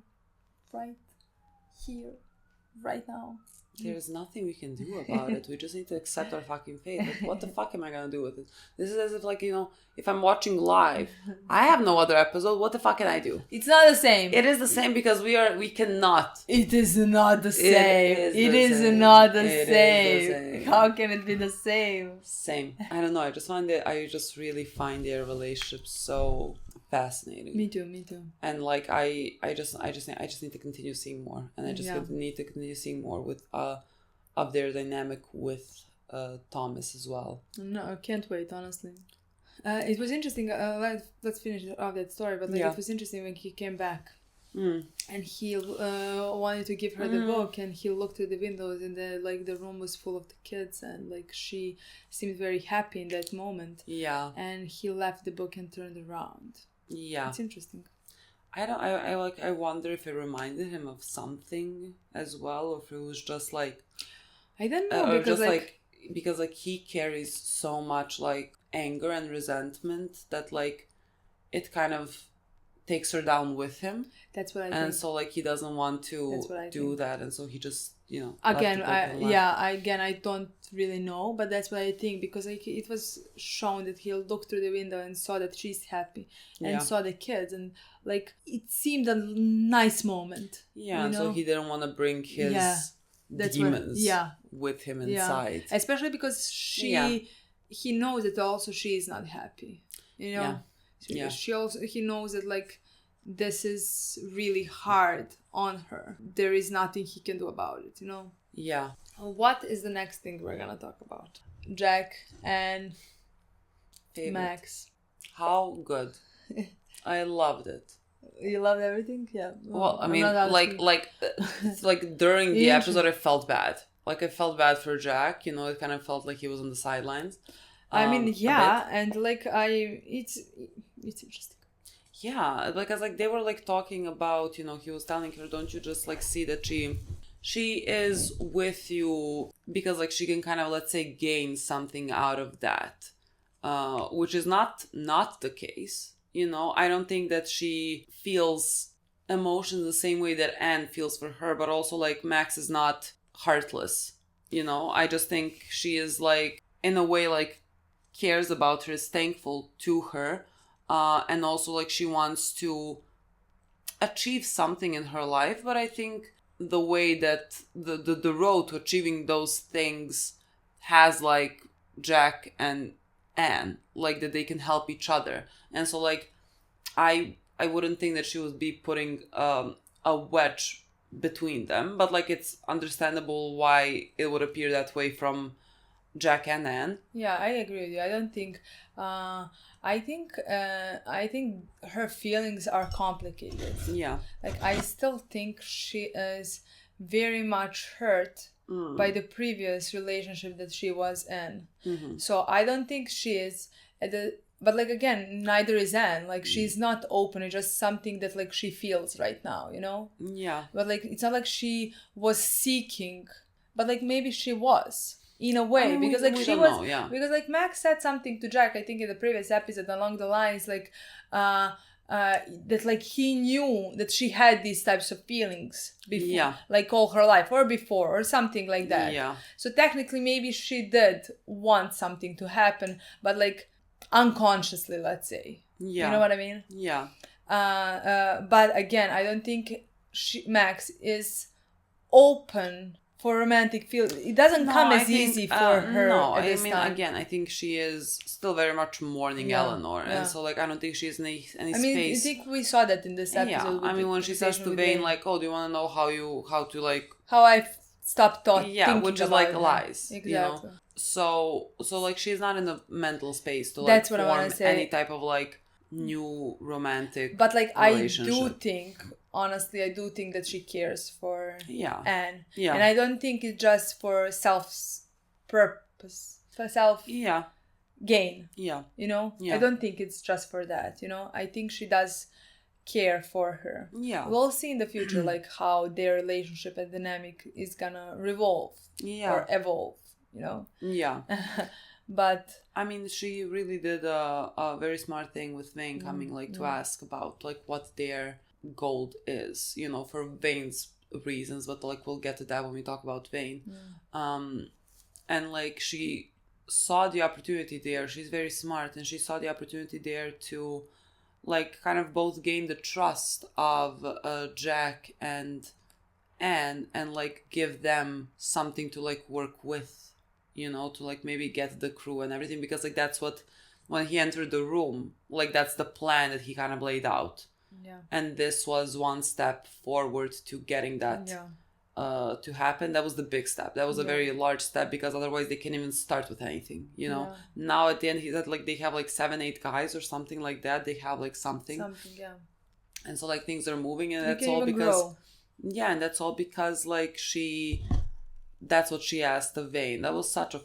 right now. There's nothing we can do about it. We just need to accept our fucking fate. Like, what the fuck am I gonna do with it? This is as if, like, you know, if I'm watching live, I have no other episode. What the fuck can I do? It's not the same. It is the same because we cannot. It is not the same. It is not the same. How can it be the same? Same. I don't know. I just really find their relationship so fascinating. Me too. And, like, I just need to continue seeing more, and I just need to continue seeing more with of their dynamic with Thomas as well. No, I can't wait, honestly. It was interesting. Let's finish off that story. But, like, it was interesting when he came back, and he wanted to give her the book, and he looked through the windows, and the room was full of the kids, and, like, she seemed very happy in that moment. Yeah. And he left the book and turned around. Yeah. It's interesting. I wonder if it reminded him of something as well, or if it was just, like, I don't know, because he carries so much, like, anger and resentment that, like, it kind of takes her down with him. That's what I think. And so, like, he doesn't want to do that, and so he just, you know. Again, I don't really know, but that's what I think, because, like, it was shown that he looked through the window and saw that she's happy and saw the kids, and, like, it seemed a nice moment. Yeah, and so he didn't want to bring his demons with him inside. Especially because he knows that also she is not happy. You know? Yeah. He knows that, like, this is really hard on her. There is nothing he can do about it, you know? Yeah. What is the next thing we're gonna talk about? Jack and Max. How good. I loved it. You loved everything? Yeah. Well, I mean, like during the episode, I felt bad. Like, I felt bad for Jack. You know, it kind of felt like he was on the sidelines. I mean, yeah, and, like, it's interesting. Yeah, because, like, they were, like, talking about, you know, he was telling her, don't you just, like, see that she is with you because, like, she can kind of, let's say, gain something out of that, which is not the case. You know, I don't think that she feels emotions the same way that Anne feels for her, but also, like, Max is not heartless. You know, I just think she is, like, in a way, like, cares about her, is thankful to her, and also, like, she wants to achieve something in her life. But I think the way that the road to achieving those things has, like, Jack and Anne, like, that they can help each other. And so, like, I wouldn't think that she would be putting a wedge between them, but, like, it's understandable why it would appear that way from Jack and Anne. Yeah, I agree with you. I don't think I think her feelings are complicated. Yeah. Like, I still think she is very much hurt by the previous relationship that she was in. Mm-hmm. So I don't think she is but, like, again, neither is Anne. Like, she's not open. It's just something that, like, she feels right now, you know? Yeah. But, like, it's not like she was seeking, but, like, maybe she was. In a way, because, like, she was, because, like, Max said something to Jack, I think, in the previous episode along the lines, like, that, like, he knew that she had these types of feelings before, like, all her life, or before, or something like that. Yeah. So technically, maybe she did want something to happen, but, like, unconsciously, let's say. Yeah. You know what I mean? Yeah. But again, I don't think Max is open for romantic feelings. It doesn't come as easy for her. No, at this time. Again, I think she is still very much mourning Eleanor, and so like I don't think she has any space. I think we saw that in this episode. Yeah, I mean when she says to Vane like, "Oh, do you want to know how I stopped thinking which is about like him. lies, Exactly. you know. So like she's not in the mental space to like That's what I form wanna say. any type of like new romantic. But like relationship. I do think. Honestly, I do think that she cares for Anne. Yeah. And I don't think it's just for self-purpose, for self-gain. Yeah. You know? Yeah. I don't think it's just for that, you know? I think she does care for her. Yeah. We'll see in the future, like, how their relationship and dynamic is gonna revolve. Or evolve, you know? Yeah. But... I mean, she really did a very smart thing with Vane coming, like, to ask about, like, what their... gold is, you know, for Vane's reasons, but like we'll get to that when we talk about Vane. And like she saw the opportunity there. She's very smart, and she saw the opportunity there to like kind of both gain the trust of Jack and Anne, and like give them something to like work with, you know, to like maybe get the crew and everything, because like that's what when he entered the room, like that's the plan that he kind of laid out. Yeah. And this was one step forward to getting that to happen. That was the big step. That was a very large step, because otherwise they can't even start with anything, you know. Now at the end he said like they have like 7-8 guys or something like that. They have like something, and so like things are moving, and that's all because and that's all because like that's what she asked of Vane. That was such a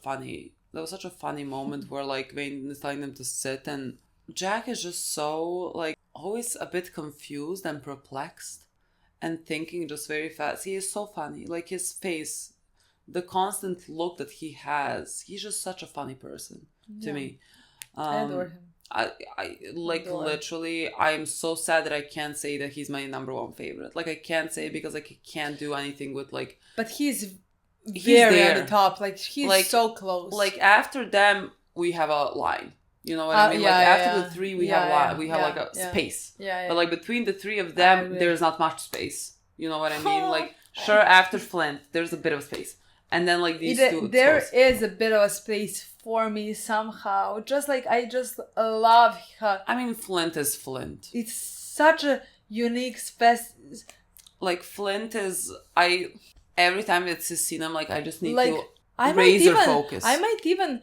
funny moment where like Vane is telling them to sit, and Jack is just so like always a bit confused and perplexed and thinking just very fast. He is so funny. Like his face, the constant look that he has, he's just such a funny person to me. I adore him. I like literally, I am so sad that I can't say that he's my number one favorite. Like I can't say, because like I can't do anything with like. But he's very at the top. Like he's like, so close. Like after them, we have a line. You know what I mean? Like after the three, we have like a space. But like between the three of them, there's not much space. You know what I mean? Like sure, after Flint, there's a bit of space, and then like these two. There is a bit of a space for me somehow. Just like I just love her. I mean, Flint is Flint. It's such a unique space. Like Flint is every time it's a scene, I'm like I just need like, to razor focus. I might even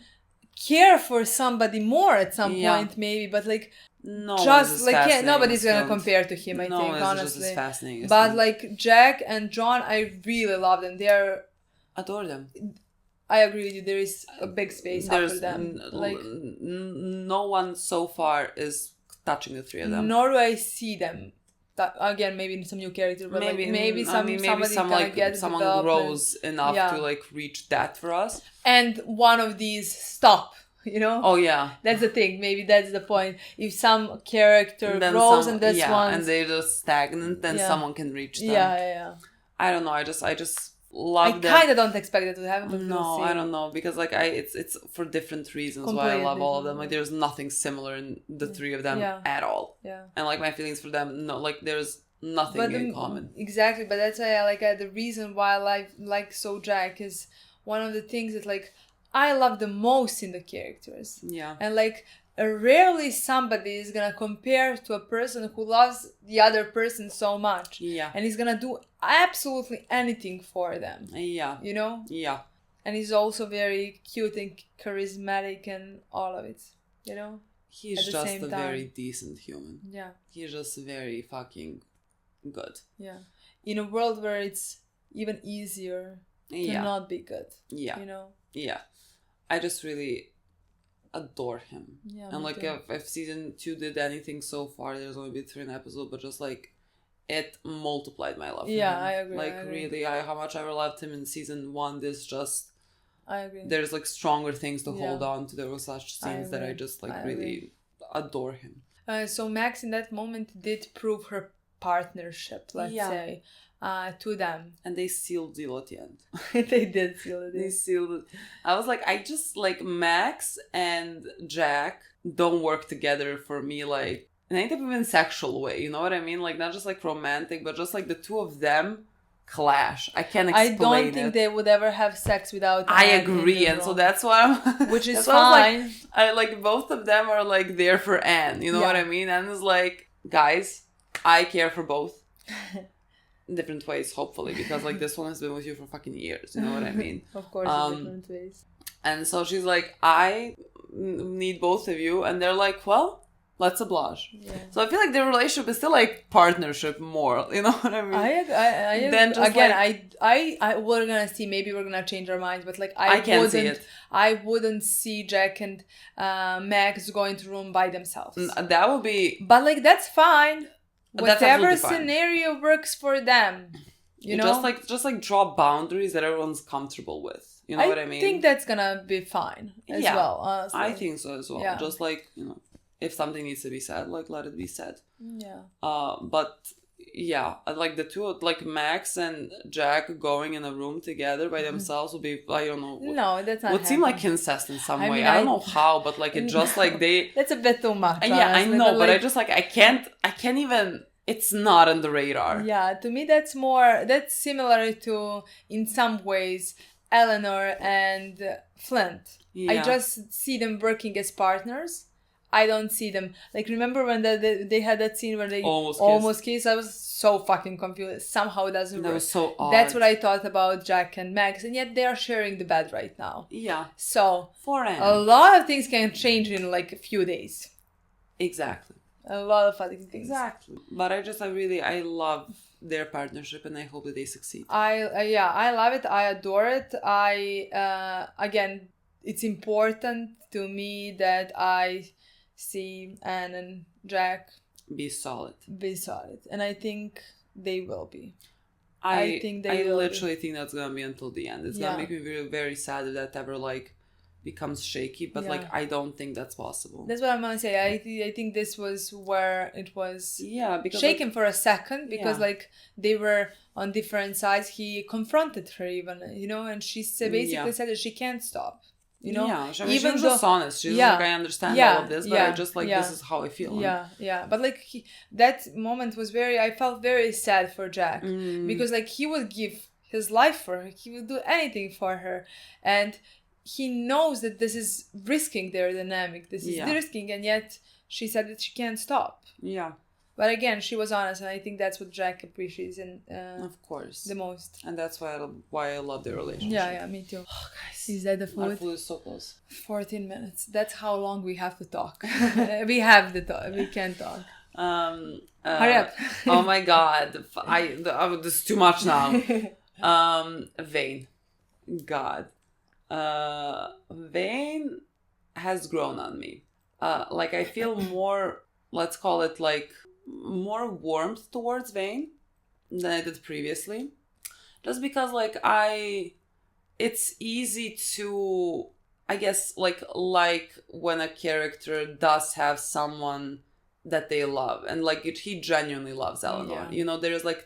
care for somebody more at some point, maybe, but like nobody's gonna compare to him. I think honestly, just as fascinating. But like Jack and John, I really love them. Adore them. I agree with you. There is a big space after them. Like no one so far is touching the three of them. Nor do I see them. Again, maybe some new character, but maybe someone grows enough to like reach that for us. And one of these stop, you know? Oh yeah. That's the thing. Maybe that's the point. If some character grows and this one, and they're just stagnant, then someone can reach them. Yeah. I don't know. I just love them. I kind of don't expect it to happen. But no, I don't know, because like it's for different reasons why I love all of them. Like there's nothing similar in the three of them at all. Yeah. And like my feelings for them, no, like there's nothing in common. Exactly, but that's why I like the reason why I like so Jack is one of the things that like I love the most in the characters. Yeah. And like rarely somebody is gonna compare to a person who loves the other person so much. Yeah. And he's gonna do absolutely anything for them. Yeah. You know? Yeah. And he's also very cute and charismatic and all of it. You know? He's just a very decent human. Yeah. He's just very fucking good. Yeah. In a world where it's even easier to not be good. Yeah. You know? Yeah. I just really adore him. Yeah, and like if season 2 did anything so far, there's only been 3 episodes, but just like it multiplied my love for him. I agree. Like really, how much I ever loved him in season 1, this just I agree. There's like stronger things to hold on to. There were such scenes that I just like really adore him. So Max in that moment did prove her partnership, let's say, to them. And they sealed the deal at the end. They did seal it. They sealed it. I was like, I just like Max and Jack don't work together for me like in any type of even sexual way, you know what I mean? Like, not just like romantic, but just like the two of them clash. I can't explain it. I don't think they would ever have sex without I agree, and so that's why I'm which is that's why fine. I like both of them are like there for Anne, you know what I mean? And it's like, guys, I care for both. Different ways, hopefully, because like this one has been with you for fucking years, you know what I mean? Of course, in different ways. And so she's like, I need both of you, and they're like, well, let's oblige. Yeah. So I feel like their relationship is still like partnership more, you know what I mean? I then just again, like, I we're gonna see, maybe we're gonna change our minds, but like I can't see it. I wouldn't see Jack and Max going to room by themselves. That would be, but like that's fine. Whatever fine. Scenario works for them, you know. Just like draw boundaries that everyone's comfortable with. You know what I mean? I think that's gonna be fine as well. Honestly. I think so as well. Yeah. Just like, you know, if something needs to be said, like let it be said. Yeah. But yeah, like the two, like Max and Jack going in a room together by themselves would be, I don't know. No, that's not. Would seem like incest in some way. mean, I don't know how, but like it just like they. That's a bit too much. Yeah, honestly, I know, but like, I just like I can't even. It's not on the radar. Yeah, to me that's similar to, in some ways, Eleanor and Flint. Yeah. I just see them working as partners. I don't see them, like, remember when they had that scene where they almost kissed? I was so fucking confused. Somehow it doesn't work. That was so odd. That's what I thought about Jack and Max, and yet they are sharing the bed right now. Yeah. So a lot of things can change in like a few days. Exactly. A lot of other things. Exactly. But I love their partnership, and I hope that they succeed. I love it. I adore it. Again, it's important to me that I see Anne and Jack be solid, and I think they will be. I literally think that's gonna be until the end. It's gonna make me very, very sad if that ever like becomes shaky, but like I don't think that's possible. That's what I'm gonna say. I think this was where it was because shaken for a second, because like they were on different sides. He confronted her even, you know, and she basically said that she can't stop. You know, I mean, she was just honest. She's like, I understand all of this, but I just like this is how I feel. Yeah. But like that moment was I felt very sad for Jack, because like he would give his life for her. He would do anything for her, and he knows that this is risking their dynamic. This is risking, and yet she said that she can't stop. Yeah. But again, she was honest, and I think that's what Jack appreciates of course, the most. And that's why I love their relationship. Yeah, me too. Oh, guys, is that the food? Our food is so close. 14 minutes. That's how long we have to talk. We have to talk. We can talk. Hurry up. Oh my God, this is too much now. Vane, God, Vane has grown on me. Like I feel more. Let's call it like more warmth towards Vane than I did previously, just because like it's easy to, I guess, like when a character does have someone that they love, and like he genuinely loves Eleanor. You know, there's like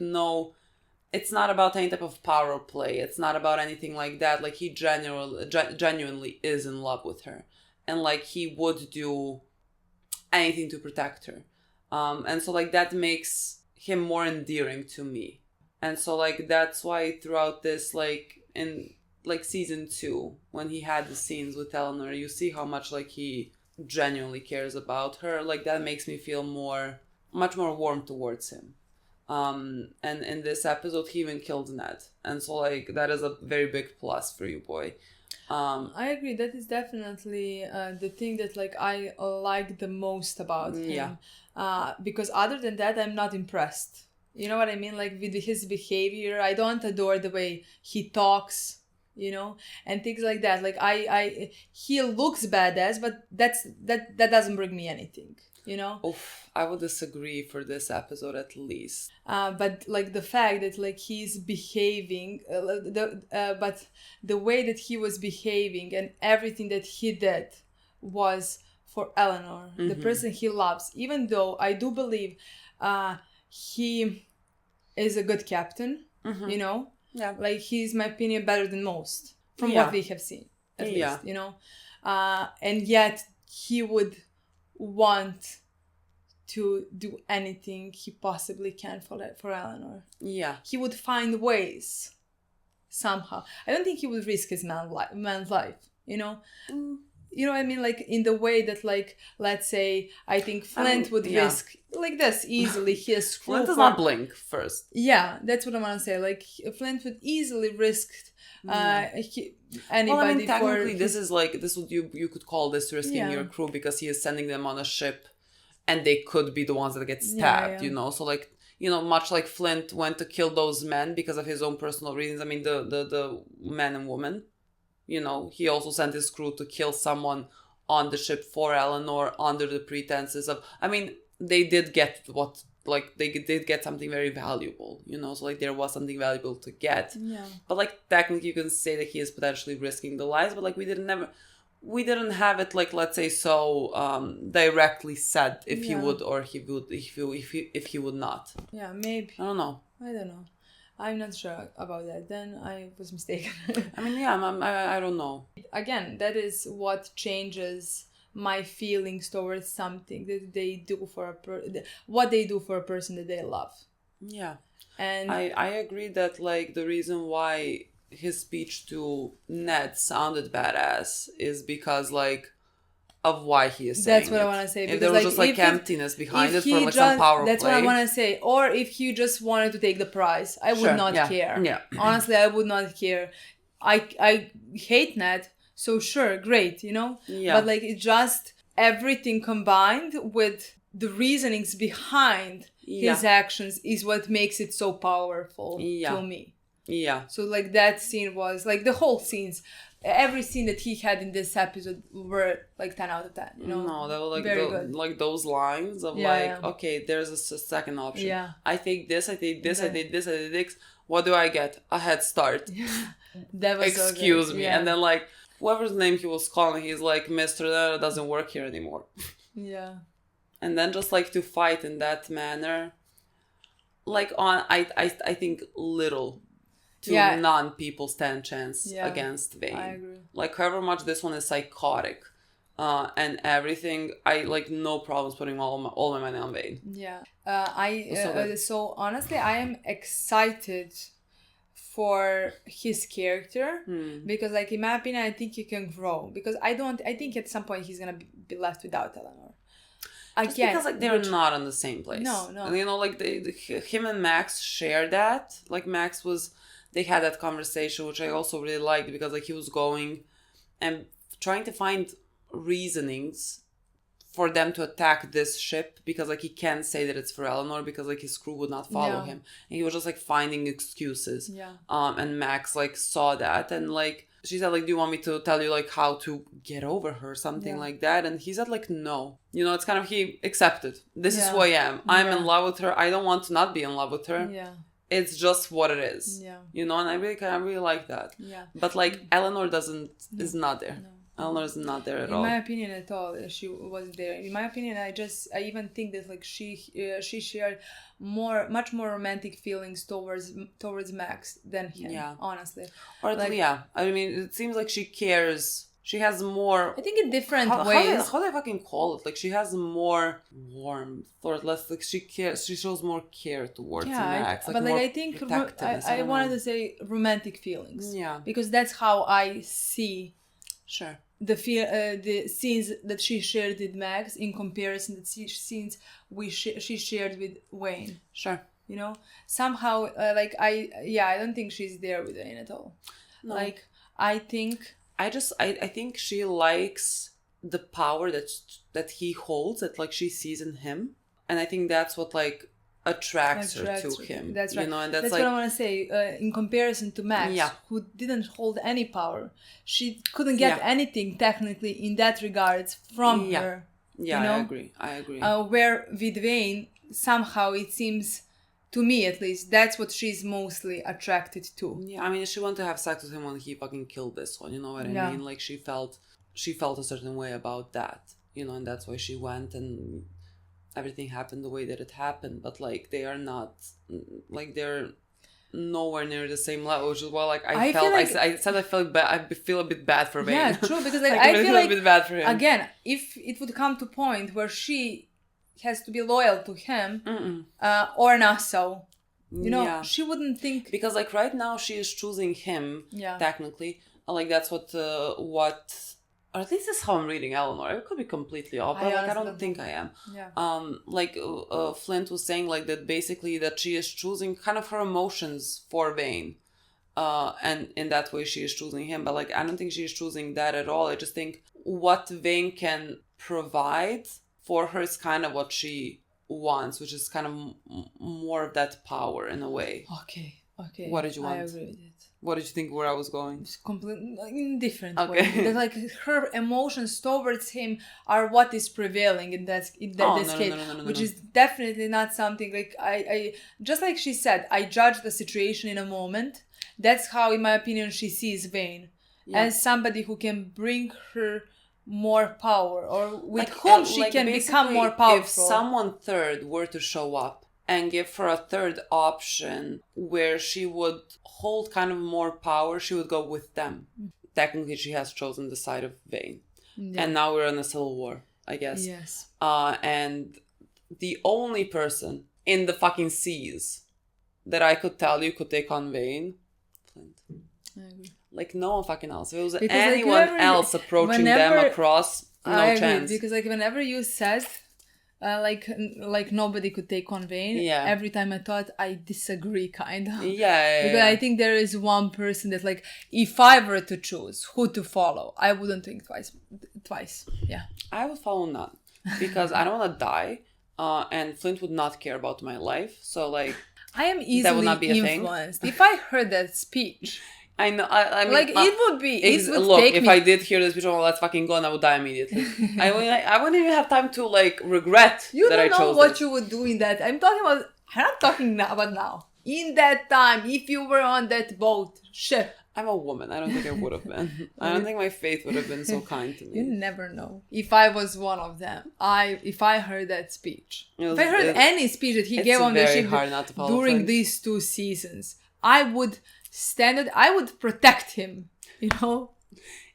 it's not about any type of power play. It's not about anything like that. Like he genuinely is in love with her, and like he would do anything to protect her. And so like that makes him more endearing to me. And so like that's why throughout this, like in like season 2, when he had the scenes with Eleanor, you see how much like he genuinely cares about her. Like that makes me feel much more warm towards him. And in this episode he even killed Ned, and so like that is a very big plus for you, boy. I agree. That is definitely the thing that like I like the most about him. Because other than that, I'm not impressed. You know what I mean? Like with his behavior, I don't adore the way he talks, you know, and things like that. Like he looks badass, but that doesn't bring me anything, you know. Oof, I would disagree for this episode at least. But like the fact that like he's behaving, but the way that he was behaving and everything that he did was for Eleanor, the person he loves. Even though I do believe he is a good captain, you know. Yeah. Like he's, my opinion, better than most from what we have seen, at least, you know. And yet he would want to do anything he possibly can for Eleanor. Yeah. He would find ways somehow. I don't think he would risk his man's life, you know? You know what I mean? Like, in the way that, like, let's say, I think Flint would risk, like this, easily his screw. Flint does not blink first. Yeah, that's what I want to say. Like, Flint would easily risk anybody. Well, I mean, technically, this is what you could call this risking your crew, because he is sending them on a ship, and they could be the ones that get stabbed, you know? So, like, you know, much like Flint went to kill those men because of his own personal reasons. I mean, the man and woman. You know, he also sent his crew to kill someone on the ship for Eleanor under the pretenses of... I mean, they did get they did get something very valuable, you know? So, like, there was something valuable to get. Yeah. But, like, technically you can say that he is potentially risking the lives, but, like, we didn't have it, like, let's say, so directly said if he would or if he would not. Yeah, maybe. I don't know. I'm not sure about that. Then I was mistaken. I mean, yeah, I don't know. Again, that is what changes my feelings towards something that they do for what they do for a person that they love. Yeah. And I agree that, like, the reason why his speech to Ned sounded badass is because, like, of why he is saying that's what I want to say. If there was just, like, emptiness behind it for, like, some power play. That's what I want to say. Or if he just wanted to take the prize, I would not care. Yeah. Honestly, I would not care. I hate Ned, so sure, great, you know? Yeah. But, like, it's just everything combined with the reasonings behind his actions is what makes it so powerful to me. Yeah. So, like, that scene was, like, the whole scenes... Every scene that he had in this episode were like 10 out of 10, you know? No, they were like very good. Like those lines of okay, there's a second option. Yeah. I take this, I take this, I take this, I take this. What do I get? A head start. That was Excuse so me. Yeah. And then, like, whoever's name he was calling, he's like, Mr. That doesn't work here anymore. Yeah. And then just, like, to fight in that manner, like, I think little non-people stand chance against Vane. I agree. Like, however much this one is psychotic and everything, I, like, no problems putting all my money on Vane. Yeah. So honestly, I am excited for his character because, like, in my opinion, I think he can grow, because I think at some point he's gonna be left without Eleanor. Just because, like, they're not in the same place. No. And, you know, like, him and Max share that. Like, they had that conversation, which I also really liked, because, like, he was going and trying to find reasonings for them to attack this ship, because, like, he can't say that it's for Eleanor, because, like, his crew would not follow him. And he was just, like, finding excuses. Yeah. And Max, like, saw that, and, like, she said, like, do you want me to tell you, like, how to get over her, something like that? And he said, like, no. You know, it's kind of, he accepted. This is who I am. I'm in love with her. I don't want to not be in love with her. Yeah. It's just what it is. Yeah. You know, and I really like that. Yeah. But, like, Eleanor is not there. No. Eleanor is not there at all. In my opinion, at all, she wasn't there. In my opinion, I even think that, like, she shared much more romantic feelings towards Max than him. Yeah. Honestly. Or like, I mean, it seems like she cares. She has more... I think in different ways. How do I fucking call it? Like, she has more warmth, or less, like, she cares. She shows more care towards Max. But, like, I think I wanted to say romantic feelings. Yeah. Because that's how I see... Sure. The scenes that she shared with Max in comparison to the scenes she shared with Vane. Sure. You know? Somehow, I don't think she's there with Vane at all. No. Like, I think... I think she likes the power that he holds, that, like, she sees in him, and I think that's what, like, attracts her to him. That's right. You know, and that's like, what I want to say. In comparison to Max, who didn't hold any power, she couldn't get anything technically in that regards from her. Yeah, you know? I agree. Where with Vane, somehow it seems, to me at least, that's what she's mostly attracted to. Yeah, I mean, she wanted to have sex with him when he fucking killed this one, you know what I mean? Like, she felt a certain way about that, you know, and that's why she went, and everything happened the way that it happened. But, like, they are not, like, they're nowhere near the same level, which is why, like, I feel a bit bad for Vane. Yeah, true, because, like, I feel a bit bad for him. Again, if it would come to a point where he has to be loyal to him or not so. You know, she wouldn't think... Because, like, right now she is choosing him, technically. Like, that's what... Or at least that's how I'm reading Eleanor. It could be completely off, but I don't think I am. Yeah. Flint was saying, like, that basically that she is choosing kind of her emotions for Vane. And in that way she is choosing him. But, like, I don't think she is choosing that at all. I just think what Vane can provide for her is kind of what she wants, which is kind of more of that power in a way. Okay. What did you want? I agree with it. What did you think where I was going? It's completely in different way. Because, like, her emotions towards him are what is prevailing in this case, which is definitely not something like I just like she said. I judge the situation in a moment. That's how, in my opinion, she sees Vane as somebody who can bring her more power, or with whom she can become more powerful. If someone third were to show up and give her a third option where she would hold kind of more power, she would go with them. Technically, she has chosen the side of Vane. Yeah. And now we're in a civil war, I guess. Yes. And the only person in the fucking seas that I could tell you could take on Vane, Flint. I agree. Like, no one fucking else. If it was anyone else approaching them across, no chance. Because, like, whenever you said... like nobody could take on Vane. Every time I thought I disagree, kind of. Because I think there is one person that, like, if I were to choose who to follow, I wouldn't think twice. Yeah. I would follow none because I don't want to die, and Flint would not care about my life. So, like, I am easily that would not be a influenced. If I heard that speech. I know. I mean, like, it would be. Look, if I did hear this speech, well, let's fucking go, and I would die immediately. I wouldn't even have time to, like, regret that I chose. You don't know what you would do in that. I'm not talking about now. In that time, if you were on that boat, shit. I'm a woman. I don't think I would have been. I don't think my faith would have been so kind to me. You never know. If I was one of them, if I heard that speech, if I heard any speech that he gave on the ship during these 2 seasons, I would I would protect him, you know?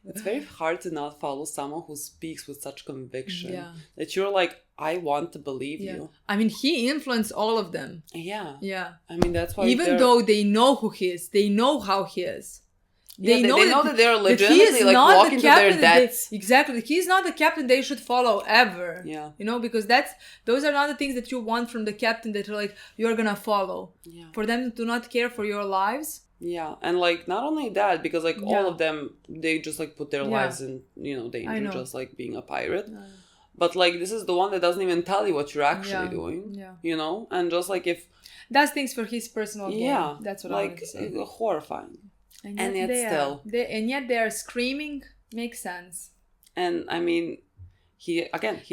It's very hard to not follow someone who speaks with such conviction. That you're like, I want to believe you. I mean, he influenced all of them. Yeah. I mean, that's why even though they know who he is, they know how he is. They know that they're legitimately, like, walking to their deaths. Exactly. He's not the captain they should follow ever. Yeah. You know, because those are not the things that you want from the captain that are like, you're gonna follow. Yeah. For them to not care for your lives. Yeah. And, like, not only that, because, like, all of them, they just, like, put their lives in, you know, danger, just like being a pirate. But, like, this is the one that doesn't even tell you what you're actually doing. Yeah. You know? And just, like, if... Does things for his personal gain. Yeah. That's what I want to say. Horrifying. And yet they are screaming. Makes sense. And I mean, he's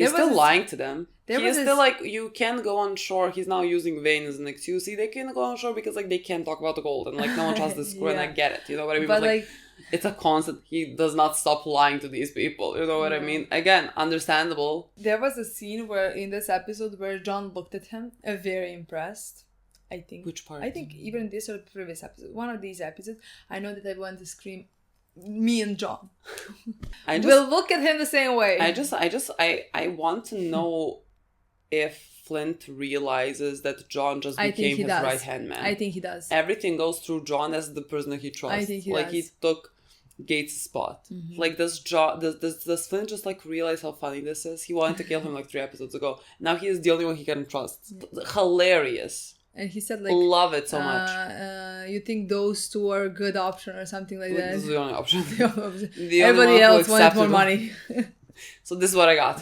still lying to them. He is still like, you can go on shore. He's now using Vane as an excuse. See, they can go on shore because, like, they can't talk about the gold, and, like, no one trusts this crew, and I get it. You know what I mean? But, like, it's a constant. He does not stop lying to these people. You know what I mean? Again, understandable. There was a scene in this episode where John looked at him, very impressed. I think. Which part? I think even this or the previous episode. One of these episodes, I know that I want to scream, me and John. We'll look at him the same way. I want to know if Flint realizes that John just became his right-hand man. I think he does. Everything goes through John as the person that he trusts. I think he does. He took Gates' spot. Mm-hmm. Like, does Flint just, like, realize how funny this is? He wanted to kill him, like, 3 episodes ago. Now he is the only one he can trust. Hilarious. And he said, like... Love it so much. You think those 2 are a good option or something like that? This is the only option. Everybody else wanted more money. So this is what I got.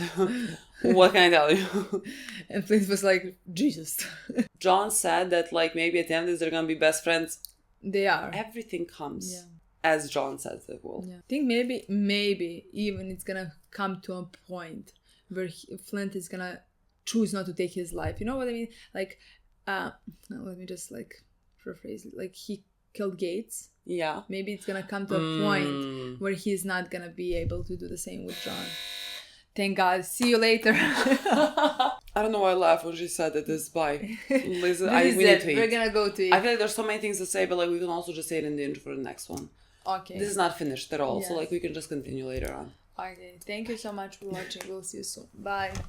What can I tell you? And Flint was like, Jesus. John said that, like, maybe at the end of this they're going to be best friends. They are. Everything comes as John says it will. Yeah. I think maybe even it's going to come to a point where Flint is going to choose not to take his life. You know what I mean? Like... let me just, like, rephrase it. Like, he killed Gates. Yeah. Maybe it's gonna come to a point where he's not gonna be able to do the same with John. Thank God. See you later. I don't know why I laughed when she said that this is bye. Listen, we need to eat. We're gonna go to eat. I feel like there's so many things to say, but, like, we can also just say it in the intro for the next one. Okay. This is not finished at all, so, like, we can just continue later on. Okay. Thank you so much for watching. We'll see you soon. Bye.